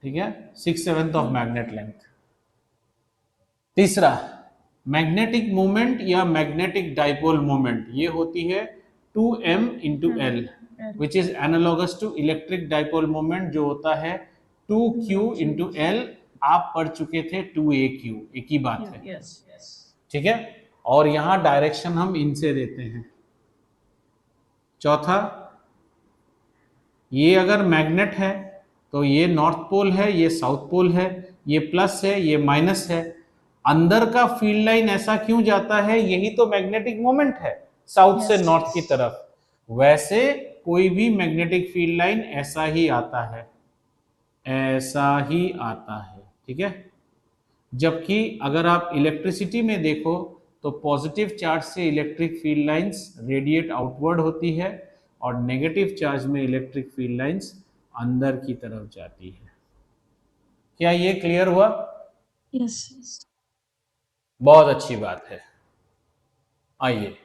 ठीक है, 6/7 ऑफ मैग्नेट लेंथ। तीसरा, मैग्नेटिक मोमेंट या मैग्नेटिक डाइपोल मोमेंट, ये होती है 2m into L, which is analogous to electric dipole moment जो होता है 2q इंटू एल। आप पढ़ चुके थे 2aq, एक ही बात है, ठीक है। और यहां डायरेक्शन हम इनसे देते हैं। चौथा, ये अगर मैग्नेट है तो ये नॉर्थ पोल है, ये साउथ पोल है, ये प्लस है, ये माइनस है। अंदर का फील्ड लाइन ऐसा क्यों जाता है? यही तो मैग्नेटिक मोमेंट है, साउथ से नॉर्थ की तरफ। वैसे कोई भी मैग्नेटिक फील्ड लाइन ऐसा ही आता है, ऐसा ही आता है, ठीक है। जबकि अगर आप इलेक्ट्रिसिटी में देखो तो पॉजिटिव चार्ज से electric field lines radiate outward होती है और नेगेटिव चार्ज में इलेक्ट्रिक फील्ड लाइंस अंदर की तरफ जाती है। क्या ये क्लियर हुआ? यस। बहुत अच्छी बात है। आइए,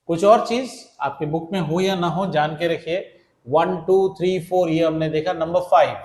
कुछ और चीज आपके बुक में हो या ना हो जान के रखिए। 1 2 3 4 ये हमने देखा। नंबर 5,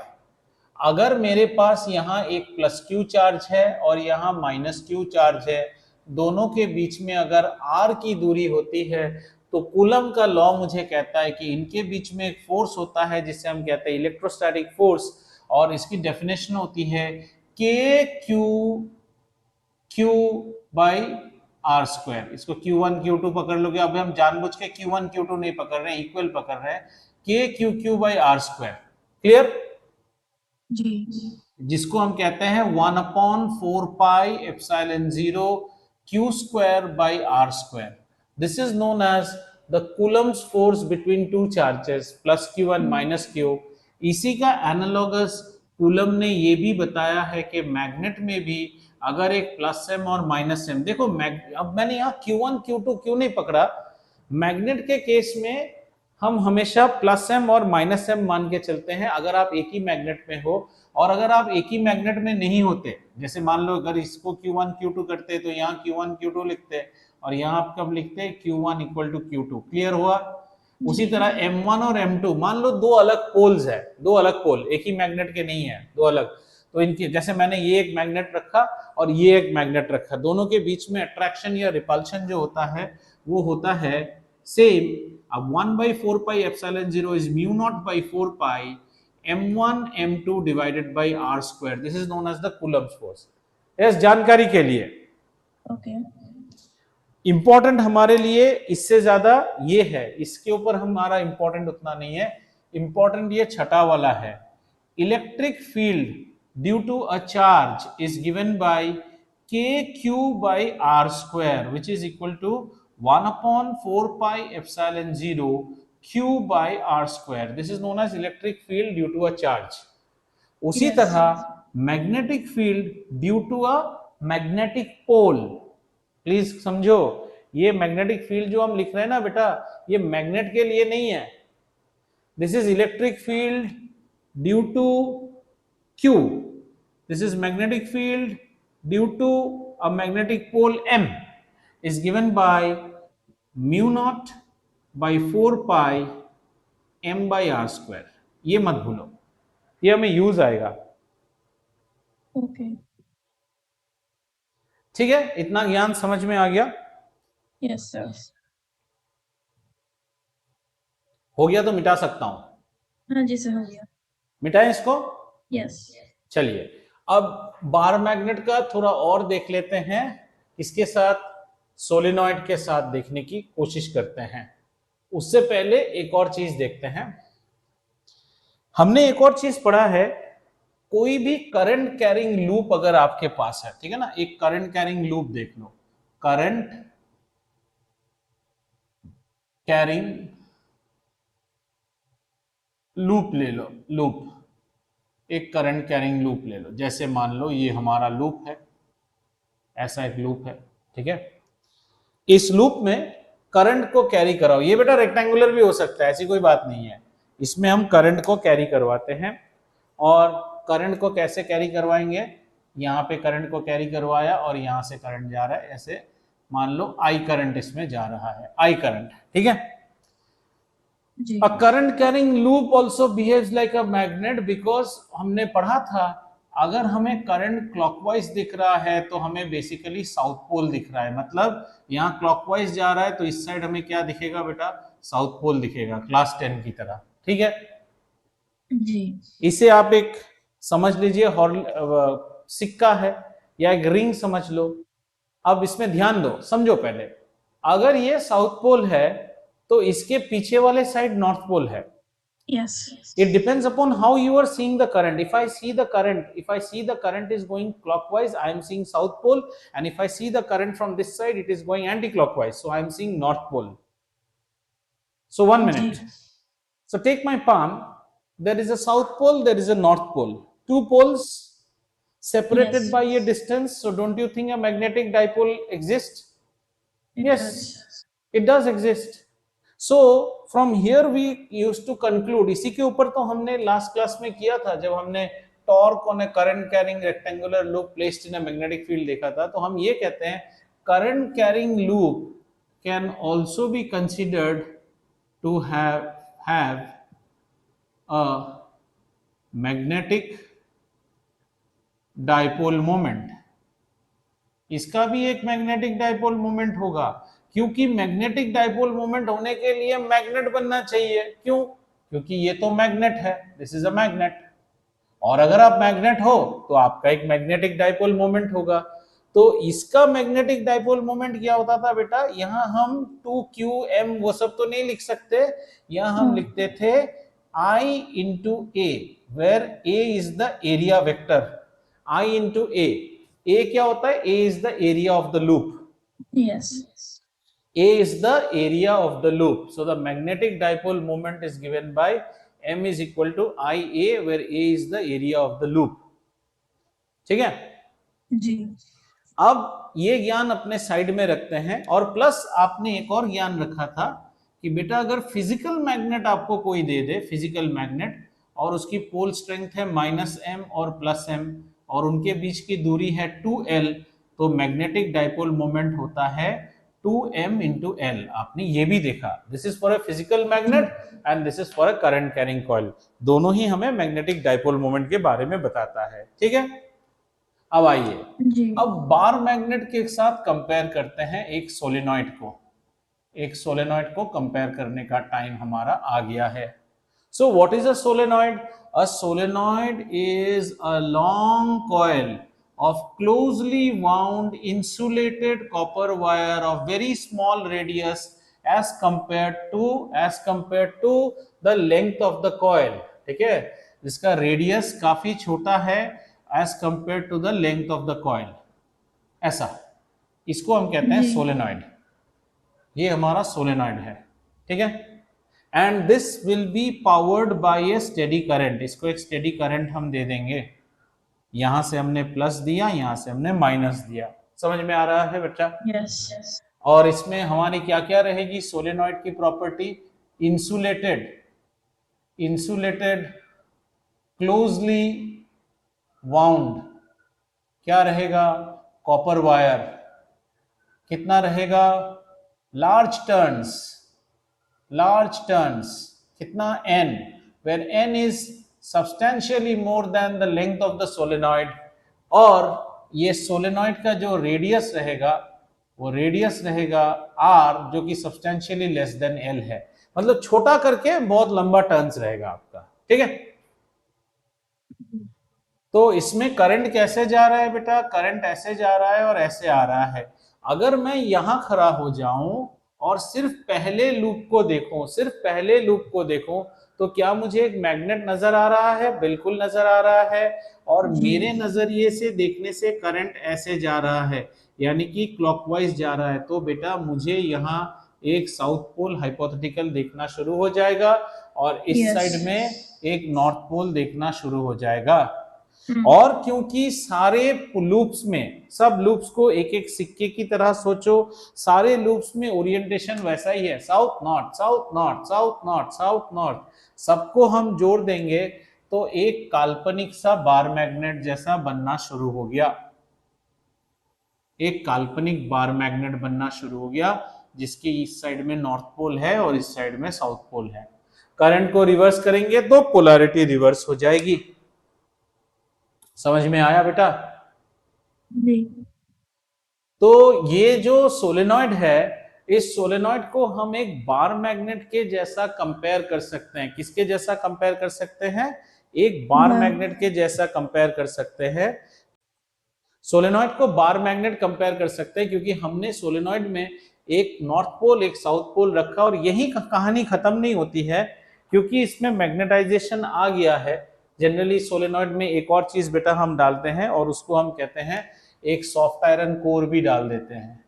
अगर मेरे पास यहाँ एक +q चार्ज है और यहाँ -q चार्ज है, दोनों के बीच में अगर r की दूरी होती है तो कूलम का लॉ मुझे कहता है कि इनके बीच में एक फोर्स होता है जिसे हम कहते हैं इलेक्ट्रोस्टैटिक फोर्स, और इसकी डेफिनेशन होती है kq/r²। इसको q1 q2 पकड़ लोगे, अब हम जानबूझ के q1 q2 नहीं पकड़ रहे हैं, इक्वल पकड़ रहे हैं, kqqr²। क्लियर? जी। जिसको हम कहते हैं 1/4πε0 q²/r²। This is known as the Coulomb's force between two charges +q and -q। इसी का एनालॉगस कूलम ने ये भी बताया है कि मैग्नेट में भी अगर एक +m और -m, देखो अब मैंने यहाँ q1 q2 क्यों नहीं पकड़ा? मैग्नेट के केस में हम हमेशा +m और -m मान के चलते हैं अगर आप एक ही मैग्नेट में हो, और अगर आप एक ही मैग्नेट में नहीं होते, जैसे मान लो अगर इसको q1 q2 करते तो यहाँ q1 q2 लिखते और यहाँ आप कब लिखते q1 = q2। क्लियर हुआ? उसी तरह m1 और m2, मान लो दो अलग पोल्स है, दो अलग पोल, एक ही मैग्नेट के नहीं है, दो अलग, तो इनकी जैसे मैंने ये एक मैग्नेट रखा और ये एक मैग्नेट रखा, दोनों के बीच में अट्रैक्शन या रिपल्शन जो होता है वो होता है सेम। अब 1/4πε0 is μ0/4π m1 m2 divided by r²। This is known as the Coulomb's force. Yes, जानकारी के लिए ओके। इंपॉर्टेंट हमारे लिए इससे ज्यादा ये है, इसके ऊपर हमारा इंपॉर्टेंट उतना नहीं है। इंपॉर्टेंट ये छठा वाला है, electric field due to a charge is given by kq/r², which is equal to 1/4πε0 q/r²। This is known as electric field due to a charge। उसी तरह magnetic field due to a magnetic pole. Please समझो, ये magnetic field जो हम लिख रहे हैं ना बेटा, ये मैग्नेट के लिए नहीं है। This is electric field due to Q। This is magnetic field due to a magnetic pole M is given by μ0/4π m/r²। ये मत भूलो, ये हमें यूज आएगा। ओके। ठीक है, इतना ज्ञान समझ में आ गया? Yes sir. हो गया तो मिटा सकता हूं। हाँ जी सर, हो गया। मिटाएं इसको? यस। चलिए, अब बार मैग्नेट का थोड़ा और देख लेते हैं, इसके साथ सोलेनॉइड के साथ देखने की कोशिश करते हैं। उससे पहले एक और चीज देखते हैं। हमने एक और चीज पढ़ा है, कोई भी करंट कैरिंग लूप अगर आपके पास है, ठीक है ना, एक करंट कैरिंग लूप देख लो, करंट कैरिंग लूप ले लो, लूप, एक करंट कैरिंग लूप ले लो। जैसे मान लो ये हमारा लूप है, ऐसा एक लूप है, ठीक है। इस लूप में करंट को कैरी कराओ। ये बेटा रेक्टेंगुलर भी हो सकता है, ऐसी कोई बात नहीं है। इसमें हम करंट को कैरी करवाते हैं और करंट को कैसे कैरी करवाएंगे, यहाँ पे करंट को कैरी करवाया और यहाँ से करंट जा रहा है, ऐसे मान लो आई करंट इसमें जा रहा है, आई करंट, ठीक है। जी A current carrying loop also behaves like a magnet because हमने पढ़ा था अगर हमें करंट क्लॉकवाइज दिख रहा है तो हमें बेसिकली साउथ पोल दिख रहा है, मतलब यहाँ क्लॉकवाइज जा रहा है तो इस साइड हमें क्या दिखेगा बेटा, साउथ पोल दिखेगा, क्लास 10 की तरह, ठीक है। जी इसे आप एक समझ लीजिए सिक्का है या एक रिंग समझ लो। अब इसमें ध्यान दो, समझो पहले, अगर ये साउथ पोल है तो इसके पीछे वाले साइड नॉर्थ पोल है। yes It depends upon how you are seeing the current. If I see the current is going clockwise, I am seeing south pole, and if I see the current from this side, it is going anti-clockwise, so I am seeing north pole. So 1 minute. Ji So take my palm. There is a south pole, there is a north pole. Two poles separated Yes. by a distance. So don't you think a magnetic dipole exists? it Yes, does. it does exist. So from here we used to conclude, इसी के ऊपर तो हमने last class में किया था जब हमने torque on a current carrying rectangular loop placed in a magnetic field देखा था, तो हम ये कहते हैं current carrying loop can also be considered to have a magnetic dipole moment. इसका भी एक मैग्नेटिक डाइपोल मोमेंट होगा, क्योंकि मैग्नेटिक डाइपोल मोमेंट होने के लिए मैग्नेट बनना चाहिए। क्यों? क्योंकि ये तो मैग्नेट है, दिस इज अ मैग्नेट, और अगर आप मैग्नेट हो तो आपका एक मैग्नेटिक डाइपोल मोमेंट होगा। तो इसका मैग्नेटिक डाइपोल मोमेंट क्या होता था बेटा, यहां हम 2qm वो सब तो नहीं लिख सकते, यहां हम लिखते थे I into A, where A is the area vector, I into A क्या होता है, A is the area of the loop, Yes. A is the area of the loop, so the magnetic dipole moment is given by M is equal to IA, where A is the area of the loop, ठीक है जी अब ये ज्ञान अपने side में रखते हैं, और प्लस आपने एक और ज्ञान रखा था कि बेटा अगर फिजिकल मैग्नेट आपको कोई दे दे, फिजिकल मैग्नेट, और उसकी पोल स्ट्रेंथ है -m और +m, और उनके बीच की दूरी है 2l, तो मैग्नेटिक डाइपोल मोमेंट होता है 2m into l। आपने ये भी देखा, this is for a physical magnet and this is for a current carrying coil, दोनों ही हमें मैग्नेटिक डाइपोल मोमेंट के बारे में बताता है, ठीक है। अब आइए, जी अब बार मैग्नेट के साथ कंपेयर करते हैं एक सोलेनॉइड को, एक सोलेनॉइड को कंपेयर करने का टाइम हमारा आ गया है। So what is a solenoid? A solenoid is a long coil of closely wound insulated copper wire of very small radius as compared to the length of the coil, ठीक है, जिसका radius काफी छोटा है as compared to the length of the coil, ऐसा, इसको हम कहते हैं जी सोलेनॉइड। ये हमारा सोलेनॉइड है, ठीक है, and this will be powered by A steady current. इसको एक स्टेडी करंट हम दे देंगे, यहां से हमने प्लस दिया, यहां से हमने माइनस दिया, समझ में आ रहा है बच्चा? यस और इसमें हमारी क्या क्या रहेगी सोलेनॉइड की property? Insulated, insulated, closely wound, क्या रहेगा? कॉपर वायर, कितना रहेगा? लार्ज टर्न्स, लार्ज टर्न्स, कितना? n, where n is substantially more than the length of the solenoid, और ये सोलेनॉइड का जो रेडियस रहेगा वो रेडियस रहेगा r, जो कि सब्सटेंशियली लेस देन l है, मतलब छोटा करके बहुत लंबा टर्न्स रहेगा आपका, ठीक है। तो इसमें करंट कैसे जा रहा है बेटा? करंट ऐसे जा रहा है और ऐसे आ रहा है। अगर मैं यहां खड़ा हो जाऊं और सिर्फ पहले लूप को देखूं, सिर्फ पहले लूप को देखूं, तो क्या मुझे एक मैग्नेट नजर आ रहा है? बिल्कुल नजर आ रहा है, और मेरे नजरिए से देखने से करंट ऐसे जा रहा है, यानी कि क्लॉकवाइज जा रहा है, तो बेटा मुझे यहाँ एक साउथ पोल हाइपोथेटिकल देखना शुरू हो जाएगा, और इस Yes. साइड में एक नॉर्थ पोल देखना शुरू हो जाएगा। और क्योंकि सारे लूप्स में, सब लूप्स को एक एक सिक्के की तरह सोचो, सारे लूप्स में ओरिएंटेशन वैसा ही है, south north, south north, south north, south north, सबको हम जोड़ देंगे तो एक काल्पनिक सा बार मैग्नेट जैसा बनना शुरू हो गया, एक काल्पनिक बार मैग्नेट बनना शुरू हो गया, जिसके इस साइड में नॉर्थ पोल है और इस साइड में साउथ पोल है। करंट को रिवर्स करेंगे तो पोलैरिटी रिवर्स हो जाएगी। समझ में आया बेटा? जी। तो ये जो सोलेनॉइड है, इस सोलेनॉइड को हम एक बार मैग्नेट के जैसा कंपेयर कर सकते हैं। किसके जैसा कंपेयर कर सकते हैं? एक बार मैग्नेट के जैसा कंपेयर कर सकते हैं। सोलेनॉइड को बार मैग्नेट कंपेयर कर सकते हैं क्योंकि हमने सोलेनॉइड में एक नॉर्थ पोल एक साउथ पोल रखा, और यही कहानी खत्म नहीं होती है क्योंकि इसमें मैग्नेटाइजेशन आ गया है। जनरली सोलेनॉइड में एक और चीज बेटा हम डालते हैं और उसको हम कहते हैं एक सॉफ्ट आयरन कोर भी डाल देते हैं।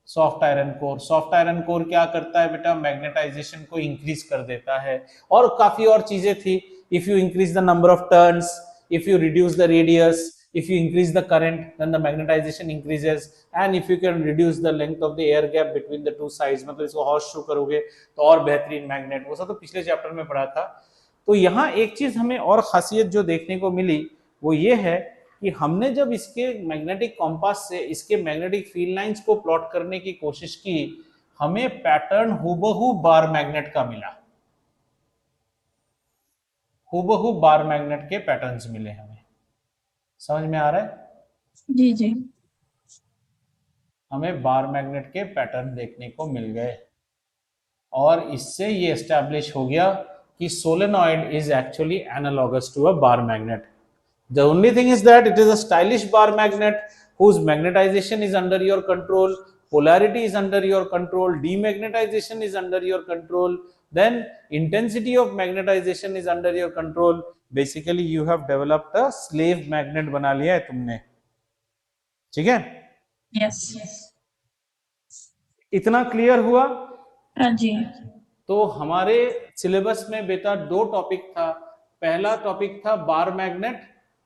Soft iron core, soft iron core क्या करता है बेटा? मैग्नेटाइजेशन को इंक्रीज कर देता है, और काफी और चीजें थी। If you increase the number of turns, if you reduce the radius, if you increase the current, then the magnetization increases, and if you can reduce the length of the air gap between the two sides, मतलब इसको horse shoe करोगे तो और बेहतरीन magnet. वो सब तो पिछले चैप्टर में पढ़ा था। तो यहाँ एक चीज हमें और खासियत जो देखने को मिली वो ये है कि हमने जब इसके मैग्नेटिक कॉम्पास से इसके मैग्नेटिक फील्ड लाइंस को प्लॉट करने की कोशिश की, हमें पैटर्न हूबहू बार मैग्नेट का मिला, हूबहू बार मैग्नेट के पैटर्न्स मिले हमें। समझ में आ रहा है? जी जी। हमें बार मैग्नेट के पैटर्न देखने को मिल गए, और इससे ये एस्टैब्लिश हो गया कि solenoid is actually analogous to a bar magnet. The only thing is that it is a stylish bar magnet whose magnetization is under your control, polarity is under your control, demagnetization is under your control, then intensity of magnetization is under your control. Basically you have developed a slave magnet बना लिया है तुमने। ठीक है? Yes. इतना clear हुआ? हाँ जी। तो हमारे सिलेबस में बेटा दो टॉपिक था। पहला टॉपिक था बार मैग्नेट,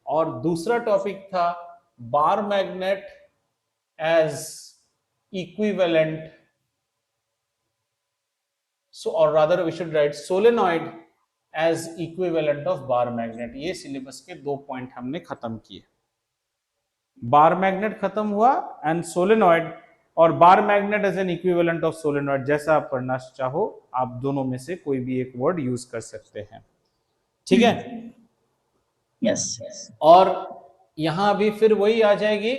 और दूसरा टॉपिक था bar magnet as equivalent, so or rather we should write solenoid as equivalent of bar magnet। ये सिलेबस के दो पॉइंट हमने खत्म किए। बार मैग्नेट खत्म हुआ एंड सोलेनॉइड, और bar magnet as an equivalent of solenoid, जैसा आप पढ़ना चाहो आप दोनों में से कोई भी एक वर्ड यूज कर सकते हैं। ठीक है? यस। और यहां भी फिर वही आ जाएगी।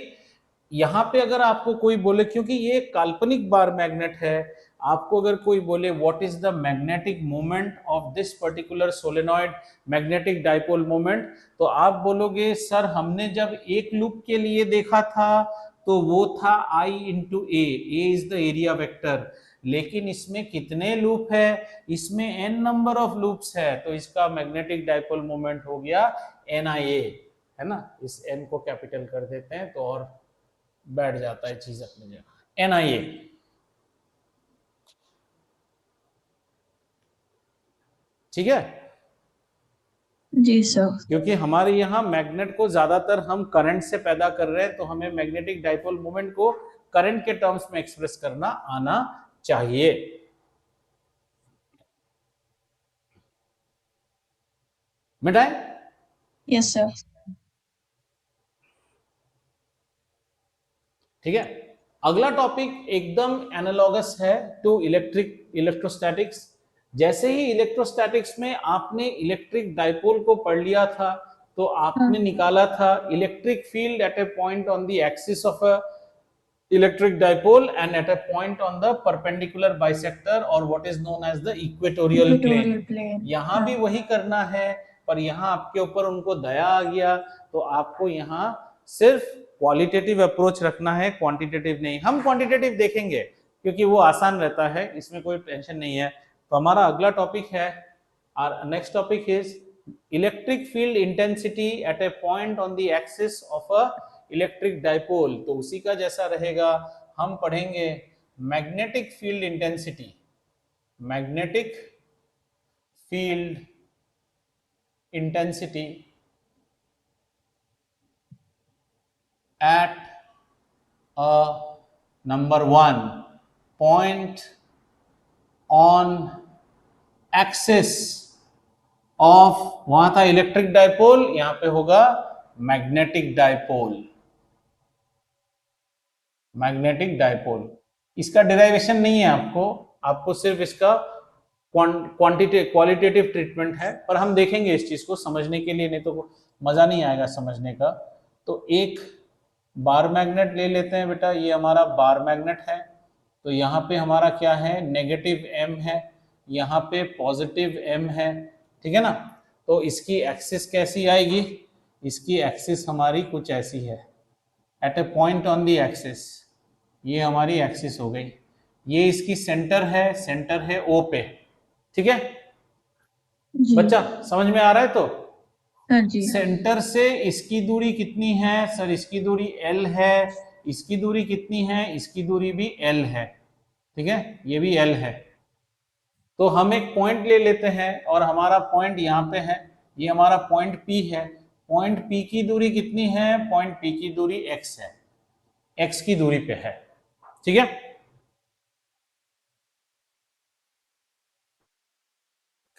यहां पे अगर आपको कोई बोले, क्योंकि ये काल्पनिक बार मैग्नेट है, आपको अगर कोई बोले what is the magnetic moment of this particular solenoid, magnetic dipole moment, तो आप बोलोगे सर हमने जब एक लूप के लिए देखा था तो वो था I into A is the area vector, लेकिन इसमें कितने लूप है? इसमें n नंबर ऑफ लूप्स है, तो इसका मैग्नेटिक डाइपोल मोमेंट हो गया NIA, है ना? इस n को कैपिटल कर देते हैं तो और बैठ जाता है चीज अपनी जगह, NIA। ठीक है? जी सर। क्योंकि हमारे यहाँ मैग्नेट को ज्यादातर हम करंट से पैदा कर रहे हैं, तो हमें मैग्नेटिक डाइपोल मोमेंट को करंट के टर्म्स में एक्सप्रेस करना आना चाहिए। मिटाए? Yes sir. ठीक है? अगला टॉपिक एकदम एनालॉगस है टू इलेक्ट्रोस्टैटिक्स। जैसे ही इलेक्ट्रोस्टैटिक्स में आपने इलेक्ट्रिक डाइपोल को पढ़ लिया था, तो आपने निकाला था electric field at a point on the axis of a electric dipole and at a point on the perpendicular bisector, और what is known as the equatorial plane. यहां भी वही करना है, पर यहां आपके ऊपर उनको दया आ गया, तो आपको यहां सिर्फ क्वालिटेटिव अप्रोच रखना है, क्वांटिटेटिव नहीं। हम क्वांटिटेटिव देखेंगे क्योंकि वो आसान रहता है, इसमें कोई टेंशन नहीं है। तो हमारा अगला टॉपिक है, our next topic is electric field intensity at a point on the axis of a electric dipole। तो उसी का जैसा रहेगा, हम पढ़ेंगे magnetic field intensity, magnetic field intensity at a number 1 point on axis of, वहां था इलेक्ट्रिक डाइपोल, यहां पे होगा मैग्नेटिक डाइपोल। मैग्नेटिक डाइपोल, इसका डिराइवेशन नहीं है आपको, आपको सिर्फ इसका क्वालिटेटिव ट्रीटमेंट है, पर हम देखेंगे इस चीज को समझने के लिए, नहीं तो मजा नहीं आएगा समझने का। तो एक बार मैग्नेट ले लेते हैं बेटा, ये हमारा बार मैग्नेट है, तो यहाँ पे हमारा क्या है, नेगेटिव एम है, यहाँ पे पॉजिटिव एम है, ठीक है ना। तो इसकी एक्सिस कैसी आएगी, इसकी एक्सिस हमारी कुछ ऐसी है, at a point on the axis, ये हमारी एक्सिस हो गई, ये इसकी सेंटर है ओ पे, ठीक है जी। बच्चा, समझ में आ रहा है। तो हाँ जी। सेंटर से इसकी दूरी कितनी है सर, इसकी दूरी एल है, इसकी दूरी कितनी है, इसकी दूरी भी एल है, ठीक है, ये भी एल है। तो हम एक पॉइंट ले लेते हैं और हमारा पॉइंट यहाँ पे है, ये हमारा पॉइंट पी है, पॉइंट पी की दूरी कितनी है, पॉइंट पी की दूरी एक्स है, एक्स की दूरी पे है, ठीक है।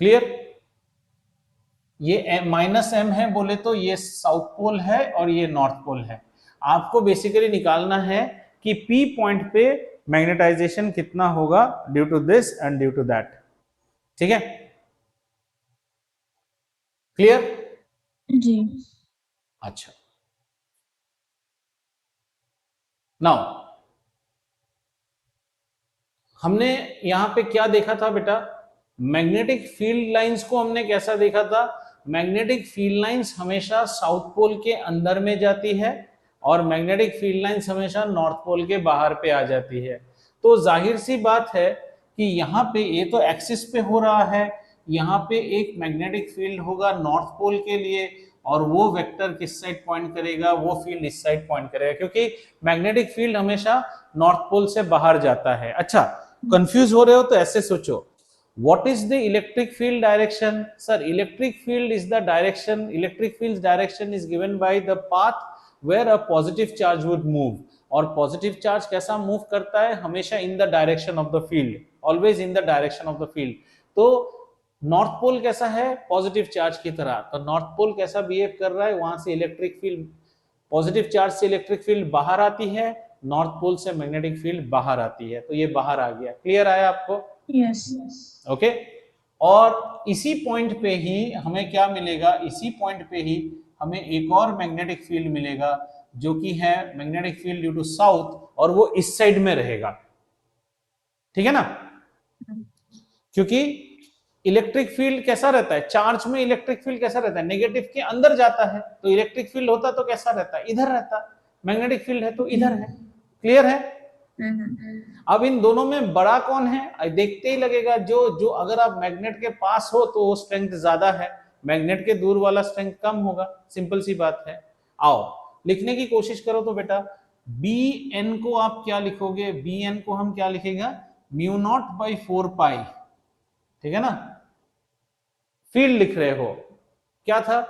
क्लियर, ये माइनस एम है बोले तो ये साउथ पोल है और ये नॉर्थ पोल है। आपको बेसिकली निकालना है कि पी पॉइंट पे मैग्नेटाइजेशन कितना होगा due to this and due to that, ठीक है। क्लियर जी। अच्छा, नाउ हमने यहां पे क्या देखा था बेटा, मैग्नेटिक फील्ड लाइंस को हमने कैसा देखा था, मैग्नेटिक फील्ड लाइंस हमेशा साउथ पोल के अंदर में जाती है और मैग्नेटिक फील्ड लाइंस हमेशा नॉर्थ पोल के बाहर पे आ जाती है। तो जाहिर सी बात है कि यहाँ पे ये तो एक्सिस पे हो रहा है, यहाँ पे एक मैग्नेटिक फील्ड होगा नॉर्थ पोल के लिए और वो वेक्टर किस साइड पॉइंट करेगा, वो फील्ड इस साइड पॉइंट करेगा, क्योंकि मैग्नेटिक फील्ड हमेशा नॉर्थ पोल से बाहर जाता है। अच्छा, कंफ्यूज हो रहे हो तो ऐसे सोचो, what is the electric field direction? Sir, electric field is the direction, electric field's direction is given by the path where a positive charge would move, और पॉजिटिव चार्ज कैसा मूव करता है, हमेशा in the direction of the field, always in the direction of the field. तो north pole कैसा है, positive charge की तरह, तो नॉर्थ पोल कैसा बिहेव कर रहा है, वहां से इलेक्ट्रिक फील्ड, पॉजिटिव चार्ज से इलेक्ट्रिक फील्ड बाहर आती है, नॉर्थ पोल से मैग्नेटिक फील्ड बाहर आती है, तो ये बाहर आ गया। क्लियर आया आपको? यस। ओके, और इसी पॉइंट पे ही हमें क्या मिलेगा, इसी पॉइंट पे ही हमें एक और मैग्नेटिक फील्ड मिलेगा जो कि है magnetic field due to south, और वो इस साइड में रहेगा, ठीक है ना। क्योंकि इलेक्ट्रिक फील्ड कैसा रहता है, चार्ज में इलेक्ट्रिक फील्ड कैसा रहता है, नेगेटिव के अंदर जाता है, तो इलेक्ट्रिक फील्ड होता तो कैसा रहता है, इधर रहता, मैग्नेटिक फील्ड है तो इधर है। क्लियर है? अब इन दोनों में बड़ा कौन है, देखते ही लगेगा, जो जो अगर आप मैग्नेट के पास हो तो वो स्ट्रेंथ ज्यादा है, मैग्नेट के दूर वाला स्ट्रेंथ कम होगा, सिंपल सी बात है। आओ लिखने की कोशिश करो तो बेटा, बी एन को आप क्या लिखोगे, बी एन को हम क्या लिखेगा, म्यू नॉट बाई 4 पाई, ठीक है ना। फील्ड लिख रहे हो, क्या था,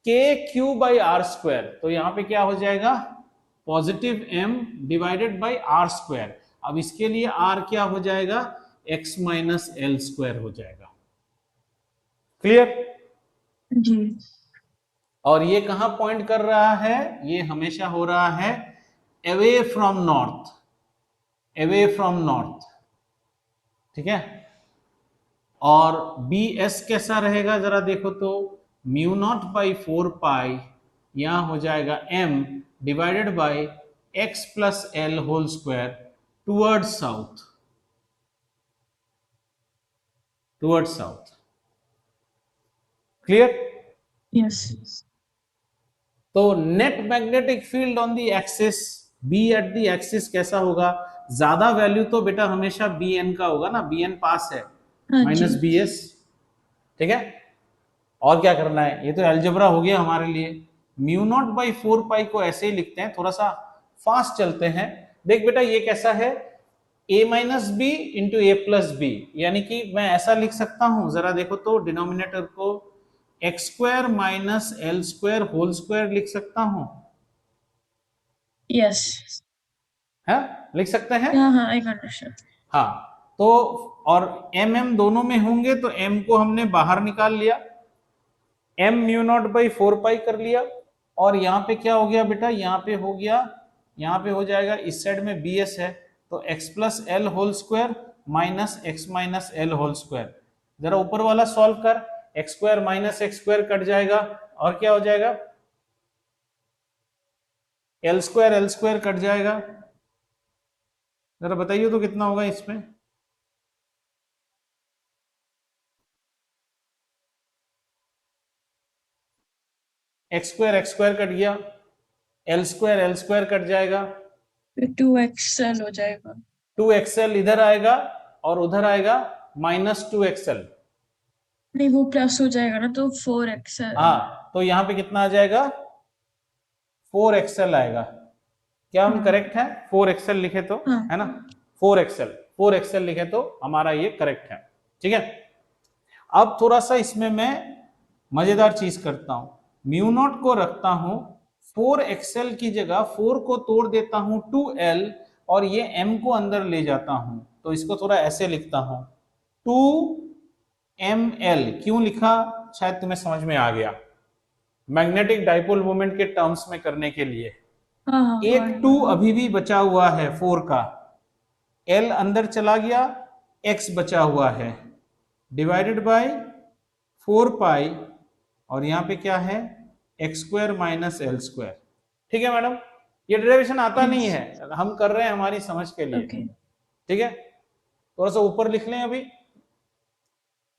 के क्यू बाई आर स्क्वायर, तो यहां पे क्या हो जाएगा, positive m divided by r square. अब इसके लिए आर क्या हो जाएगा, एक्स माइनस एल स्क्वायर हो जाएगा। क्लियर जी। और ये कहां पॉइंट कर रहा है, ये हमेशा हो रहा है away from north, away from north, ठीक है। और बी एस कैसा रहेगा जरा देखो तो, म्यू नॉट बाई 4 पाई, यहां हो जाएगा m divided by x plus l whole square toward south, toward south. Clear? Yes. तो net magnetic field on the axis, B at the axis कैसा होगा, ज्यादा वैल्यू तो बेटा हमेशा बी एन का होगा ना, बी एन पास है, हाँ माइनस जी। बी एस, ठीक है। और क्या करना है, ये तो अलजेब्रा हो गया हमारे लिए। म्यू नॉट बाई 4 पाई को ऐसे ही लिखते हैं, थोड़ा सा फास्ट चलते हैं। देख बेटा ये कैसा है, a minus B into A plus B, यानी कि मैं ऐसा लिख सकता हूं, जरा देखो तो डिनोमिनेटर को x square minus l square whole square लिख सकता हूं, यस। है लिख सकते हैं। हाँ हाँ, आई अंडरस्टैंड। हाँ, तो और एम एम दोनों में होंगे तो एम को हमने बाहर निकाल लिया, m म्यू नॉट बाई 4 पाई कर लिया, और यहाँ पे क्या हो गया बेटा, यहाँ पे हो गया, यहाँ पे हो जाएगा, इस साइड में bs है तो x plus l whole square minus x minus l whole square. जरा ऊपर वाला सॉल्व कर, x square minus x square cut जाएगा और क्या हो जाएगा, एल स्क्वायर कट जाएगा। जरा बताइए तो कितना होगा इसमें, एक्स स्क्वायर कट गया, एल स्क्वायर कट जाएगा, फिर 2xl हो जाएगा। 2xl इधर आएगा और उधर आएगा माइनस 2xl। नहीं वो प्लस हो जाएगा ना, तो 4xl। हाँ तो यहाँ पे कितना आ जाएगा, 4xl आएगा। क्या हम करेक्ट है, 4xl लिखे तो, हाँ। है ना, 4xl लिखे तो हमारा ये करेक्ट है। ठीक है, अब थोड़ा सा इसमें मैं मजेदार चीज करता हूं, म्यू नॉट को रखता हूं 4xl की जगह, 4 को तोड़ देता हूं 2l और ये m को अंदर ले जाता हूं, तो इसको थोड़ा ऐसे लिखता हूं 2ml। क्यों लिखा, शायद तुम्हें समझ में आ गया, मैग्नेटिक डाइपोल मोमेंट के टर्म्स में करने के लिए। हाँ एक 2 अभी भी बचा हुआ है 4 का, l अंदर चला गया, x बचा हुआ है, डिवाइडेड बाय 4 पाई, और यहाँ पे क्या है, x square minus l square. ठीक है मैडम, ये डेरिवेशन आता नहीं है, हम कर रहे हैं हमारी समझ के लिए। ओके। ठीक है, थोड़ा सा ऊपर लिख लें अभी।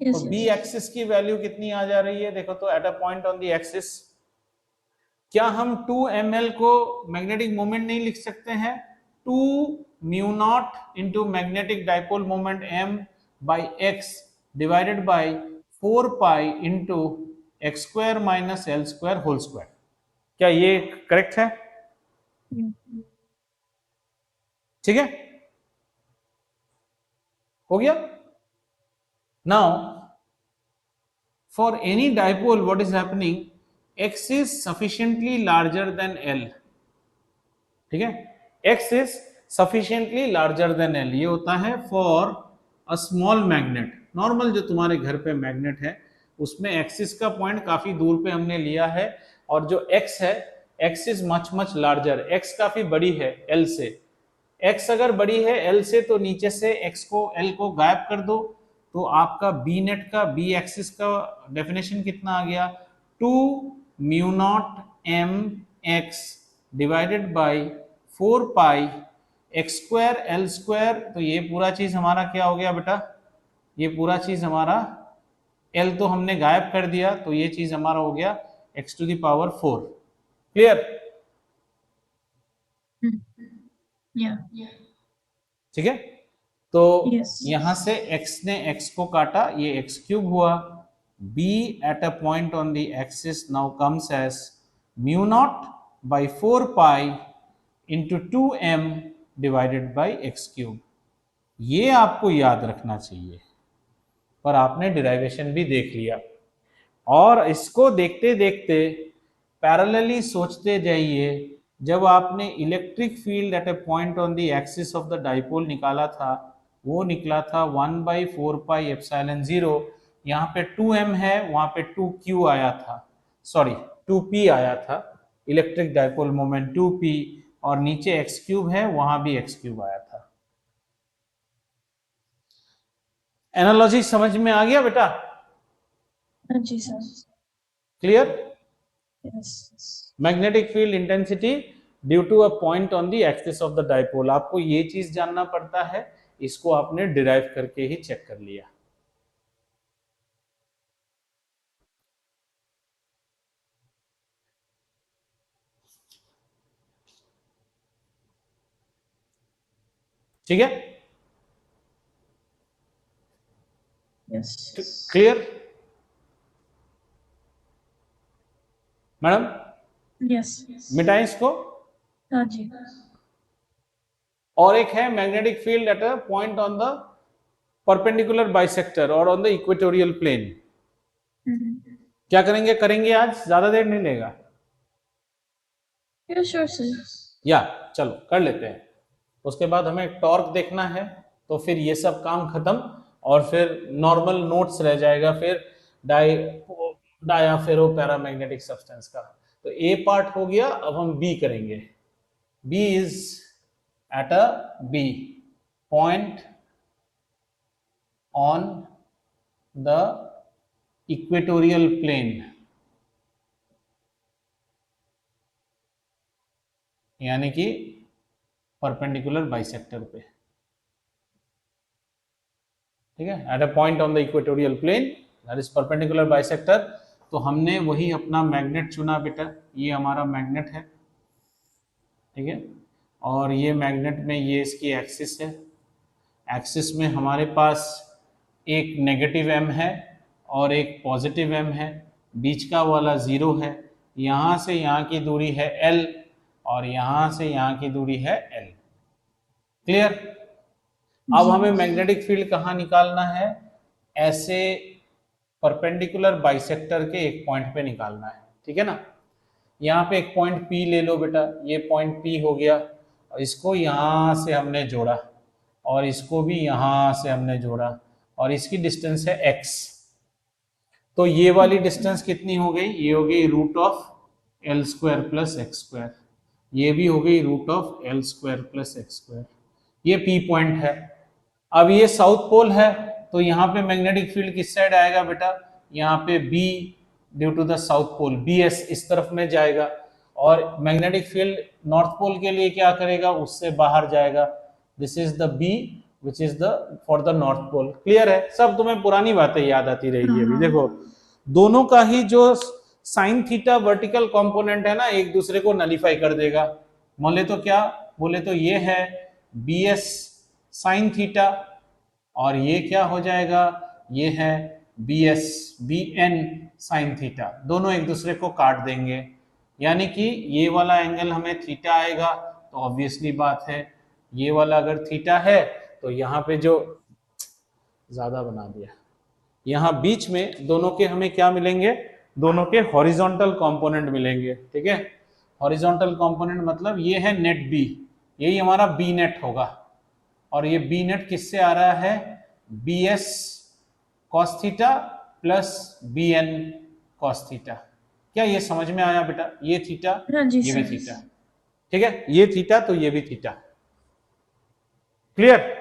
तो बी एक्सिस की वैल्यू कितनी आ जा रही है, देखो तो, eight a point on the axis, क्या हम 2ml को मैग्नेटिक मोमेंट नहीं लिख सकते हैं, 2 mu naught into magnetic dipole moment m by x divided by 4 pi into x square minus l square whole square. क्या ये करेक्ट है, ठीक है, हो गया। Now for any dipole what is happening, x is sufficiently larger than l। ठीक है, x is sufficiently larger than l, ये होता है for a small magnet. Normal जो तुम्हारे घर पे मैग्नेट है उसमें एक्सिस का पॉइंट काफी दूर पे हमने लिया है, और जो x है, x is much much larger, x काफी बड़ी है l से। x अगर बड़ी है l से तो नीचे से x को l को गायब कर दो, तो आपका b नेट का b एक्सिस का डेफिनेशन कितना आ गया, 2 mu not m x divided by 4 pi x square L square. तो ये पूरा चीज हमारा क्या हो गया बेटा, ये पूरा चीज हमारा, l तो हमने गायब कर दिया, तो ये चीज हमारा हो गया x to the power 4। Clear, ठीक है। तो यहां से x ने x को काटा, ये x क्यूब हुआ, b at a point on the axis now comes as mu naught by 4 pi into 2m divided by x cube. ये आपको याद रखना चाहिए, पर आपने डिराइवेशन भी देख लिया, और इसको देखते देखते पैरेलली सोचते जाइए, जब आपने electric field at a point on the axis of the dipole निकाला था, वो निकला था 1/4 पाई एप्सिलॉन 0। यहाँ पे 2m है, वहां पे 2q आया था, सॉरी 2p आया था, इलेक्ट्रिक डाइपोल मोमेंट 2p, और नीचे x क्यूब है, वहां भी x क्यूब आया था। एनालॉजी समझ में आ गया बेटा, जी sir. Clear. Yes. Magnetic field intensity due to a point on the axis of the dipole, आपको ये चीज जानना पड़ता है, इसको आपने डिराइव करके ही चेक कर लिया। ठीक है, यस। Clear madam, yes. मिटाएं इसको। हाँ जी। और एक है magnetic field at a point on the perpendicular bisector और ऑन द इक्वेटोरियल प्लेन। क्या करेंगे, करेंगे आज, ज्यादा देर नहीं लेगा। Sure sir. या चलो कर लेते हैं, उसके बाद हमें टॉर्क देखना है, तो फिर ये सब काम खत्म, और फिर नॉर्मल नोट्स रह जाएगा, फिर डायाफेरो पैरामैग्नेटिक सब्सटेंस का। तो ए पार्ट हो गया, अब हम बी करेंगे। B is at a B point on the equatorial plane, यानी कि परपेंडिकुलर बाइसेक्टर पे, ठीक है, at a point on the equatorial plane that is perpendicular bisector. तो हमने वही अपना मैग्नेट चुना बेटा, ये हमारा मैग्नेट है, ठीक है, और ये मैग्नेट में ये इसकी एक्सिस है, एक्सिस में हमारे पास एक नेगेटिव एम है और एक पॉजिटिव एम है, बीच का वाला जीरो है, यहाँ से यहाँ की दूरी है एल और यहाँ से यहाँ की दूरी है एल। क्लियर? अब हमें मैग्नेटिक फील्ड कहाँ निकालना है? ऐसे परपेंडिकुलर बाइसेक्टर के एक पॉइंट पे निकालना है, ठीक है ना। यहाँ पे एक पॉइंट P ले लो बेटा, ये पॉइंट P हो गया, और इसको यहाँ से हमने जोड़ा और इसको भी यहाँ से हमने जोड़ा और इसकी डिस्टेंस है x। तो ये वाली डिस्टेंस कितनी हो गई? ये हो गई root of l square plus x square, ये भी हो गई root of l square plus x square. ये P पॉइंट है। अब ये साउथ पोल है, तो यहाँ पे मैग्नेटिक फील्ड किस साइड आएगा बेटा? यहाँ पे B due to the south pole, BS इस तरफ में जाएगा, और मैग्नेटिक फील्ड नॉर्थ पोल के लिए क्या करेगा? उससे बाहर जाएगा। This is the B which is the for the north pole. Clear है? सब तुम्हें पुरानी बातें याद आती रहेगी। अभी देखो, दोनों का ही जो साइन थीटा वर्टिकल कंपोनेंट है ना, एक दूसरे को नलीफाई कर देगा। बोले तो क्या? बोले तो ये है BS साइन थीटा, और ये क्या हो जाएगा? ये है BN साइन थीटा। दोनों एक दूसरे को काट देंगे, यानी कि ये वाला एंगल हमें थीटा आएगा, तो ऑब्वियसली बात है ये वाला अगर थीटा है तो यहाँ पे जो ज्यादा बना दिया, यहाँ बीच में दोनों के हमें क्या मिलेंगे? दोनों के हॉरिजॉन्टल कंपोनेंट मिलेंगे, ठीक है। हॉरिजॉन्टल कंपोनेंट मतलब ये है नेट बी, यही हमारा बी नेट होगा, और ये बी नेट किससे आ रहा है? BS cos theta plus BN cos theta. क्या ये समझ में आया बेटा? ये थीटा, ये भी थीटा, ठीक है, ये थीटा तो ये भी थीटा। क्लियर?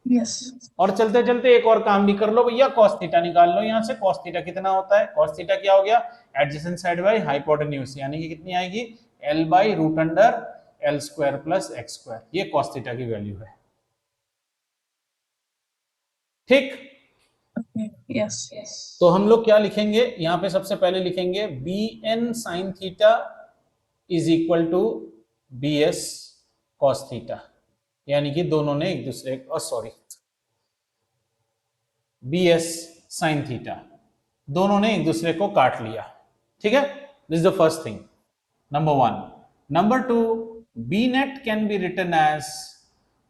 यस। और चलते चलते एक और काम भी कर लो भैया, cos थीटा निकाल लो। यहाँ से cos थीटा कितना होता है? cos थीटा क्या हो गया? एडजेसेंट साइड बाय हाइपोटेन्यूज, यानी कि कितनी आएगी? L by root under L square plus x square. ये cos थीटा की वैल्यू है, ठीक। Yes yes. तो हम लोग क्या लिखेंगे? यहाँ पे सबसे पहले लिखेंगे BN sine theta is equal to BS cos theta, यानी कि दोनों ने एक दूसरे को, सॉरी, BS साइन थीटा, दोनों ने एक दूसरे को काट लिया, ठीक है। This is the first thing, number one. Number two, B net can be written as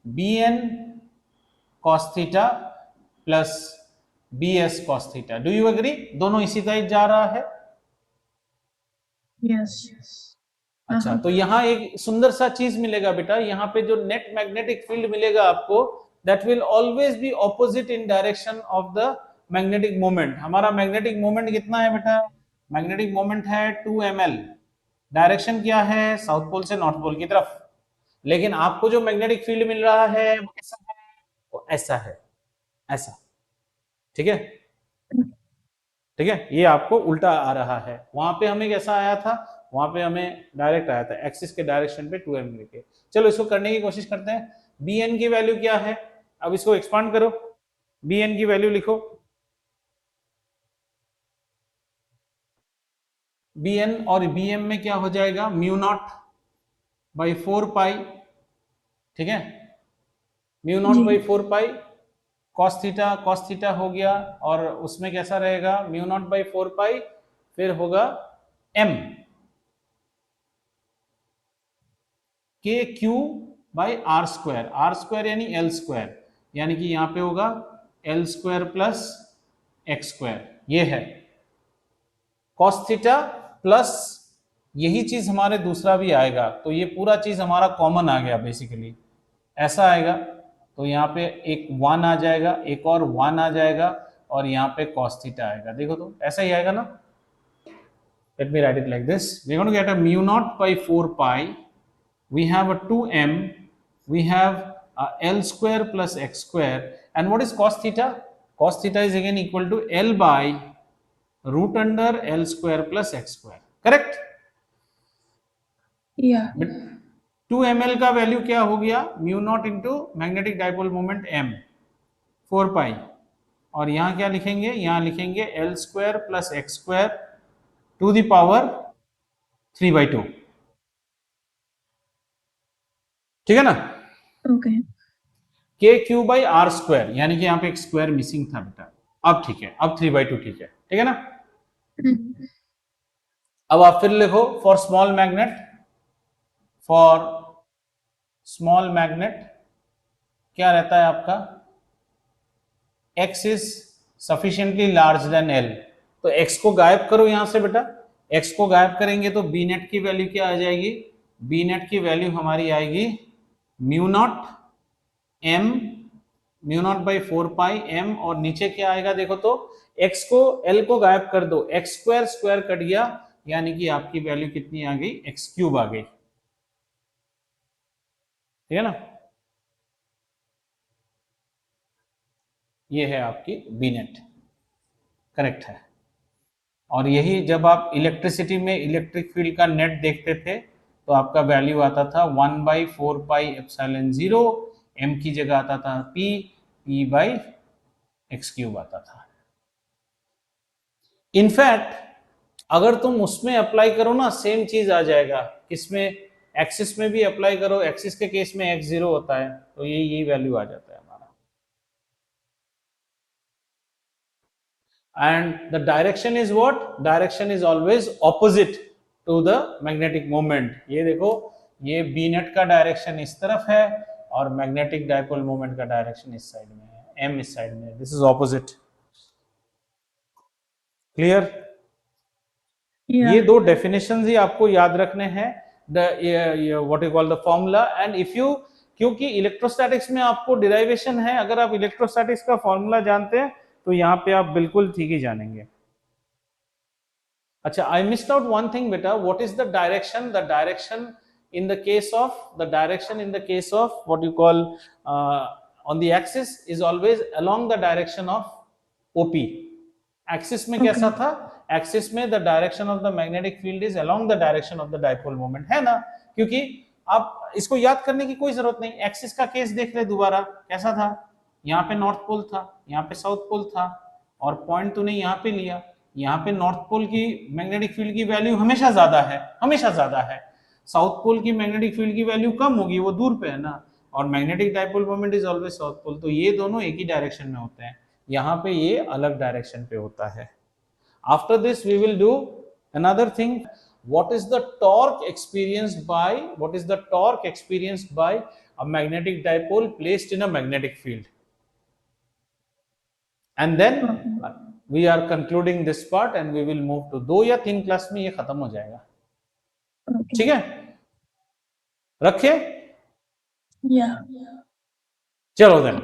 BN cos theta plus BS cos theta. Do you agree? दोनों इसी तरह जा रहा है। Yes yes. अच्छा, तो यहाँ एक सुंदर सा चीज मिलेगा बेटा, यहाँ पे जो नेट मैग्नेटिक फील्ड मिलेगा आपको, that will always be opposite in direction of the magnetic moment. हमारा मैग्नेटिक मोमेंट कितना है बेटा? मैग्नेटिक मोमेंट है 2ml। डायरेक्शन क्या है? साउथ पोल से नॉर्थ पोल की तरफ। लेकिन आपको जो मैग्नेटिक फील्ड मिल रहा है वो कैसा है? वो ऐसा है, ऐसा, ठीक है, ठीक है। ये आपको उल्टा आ रहा है, वहां पे हमें कैसा आया था? वहां पे हमें डायरेक्ट आया था, एक्सिस के डायरेक्शन पे 2m लेके। चलो इसको करने की कोशिश करते हैं। BN की वैल्यू क्या है? अब इसको एक्सपांड करो, BN की वैल्यू लिखो। BN और BM में क्या हो जाएगा? म्यू नॉट बाई 4 पाई, ठीक है, mu naught by 4 pi cos theta हो गया, और उसमें कैसा रहेगा? म्यू नॉट बाई 4 पाई, फिर होगा m के क्यू बाई आर स्क्वायर यानी L स्क्वायर, यानी कि यहाँ पे होगा L square plus x square. ये है cos थीटा प्लस, यही चीज हमारे दूसरा भी आएगा, तो ये पूरा चीज हमारा कॉमन आ गया, बेसिकली ऐसा आएगा। तो यहाँ पे एक 1 आ जाएगा, एक और 1 आ जाएगा, और यहाँ पे cos थीटा आएगा। देखो तो ऐसा ही आएगा ना, let me write it like this. We're going to get a mu naught by 4 pi. We have a 2m. We have a L square plus x square. And what is cos theta? Cos theta is again equal to L by root under L square plus x square. Correct? Yeah. 2 ml का value क्या हो गया? Mu naught into magnetic dipole moment m, 4 pi. और यहां क्या लिखेंगे? यहां लिखेंगे L square plus x square to the power 3/2. ठीक है ना? Okay. के क्यू बाई आर स्क्वायर, यानी कि यहाँ पे एक स्क्वायर मिसिंग था बेटा. अब ठीक है, अब 3/2 ठीक है. ठीक है ना? अब आप फिर लिखो for small magnet. For small magnet क्या रहता है आपका? x is sufficiently large than l. तो x को गायब करो यहां से बेटा. x को गायब करेंगे तो b नेट की वैल्यू क्या आ जाएगी? b नेट की वैल्यू हमारी आएगी mu naught m, mu naught by 4 pi m. और नीचे क्या आएगा देखो तो, x को l को गायब कर दो, एक्स स्क्वायर स्क्वायर कट गया, यानी कि आपकी वैल्यू कितनी आ गई? एक्स क्यूब आ गई. ठीक है ना? ये है आपकी बी नेट. करेक्ट है. और यही जब आप इलेक्ट्रिसिटी में इलेक्ट्रिक फील्ड का नेट देखते थे तो आपका वैल्यू आता था 1/4 पाई एप्सिलॉन 0, m की जगह आता था p बाई एक्स क्यूब आता था. इनफैक्ट अगर तुम उसमें अप्लाई करो ना, सेम चीज आ जाएगा. किसमें? एक्सिस में भी अप्लाई करो. एक्सिस के केस में x0 होता है, तो यही वैल्यू आ जाता है हमारा. And the direction is what? Direction is always opposite to the magnetic moment. ये देखो, ये बी नेट का डायरेक्शन इस तरफ है और मैग्नेटिक डाइपोल मोमेंट का डायरेक्शन इस साइड में है, m इस साइड में है. This is opposite. Clear? Yeah. ये दो डेफिनेशंस ही आपको याद रखने हैं. What you call the formula. And if you, क्योंकि इलेक्ट्रोस्टैटिक्स में आपको डिराइवेशन है, अगर आप इलेक्ट्रोस्टैटिक्स का फॉर्मूला जानते हैं तो यहाँ पे आप बिल्कुल ठीक ही जानेंगे. अच्छा, I missed out one thing बेटा. What is the direction? The direction in the case of, the direction in the case of what you call on the axis is always along the direction of OP. Axis में कैसा था? Axis में the direction of the magnetic field is along the direction of the dipole moment, है ना? क्योंकि आप इसको याद करने की कोई जरूरत नहीं. एक्सिस का केस देख ले दोबारा, कैसा था? यहाँ पे नॉर्थ पोल था, यहाँ पे साउथ पोल था, और पॉइंट तूने यहाँ पे लिया. यहाँ पे नॉर्थ पोल की मैग्नेटिक फील्ड की वैल्यू हमेशा ज्यादा है, हमेशा ज्यादा है. साउथ पोल की मैग्नेटिक फील्ड की वैल्यू कम होगी, वो दूर पे है ना. और magnetic dipole moment is always south pole. तो ये दोनों एक ही डायरेक्शन में होते हैं, यहाँ पे ये अलग डायरेक्शन पे होता है. After this we will do another thing. What is the torque experienced by, what is the torque experienced by a magnetic dipole placed in a magnetic field. And then we are concluding this part and we will move to 2 या 3 class में ये खत्म हो जाएगा. ठीक है? रखे? Yeah. चलो देन.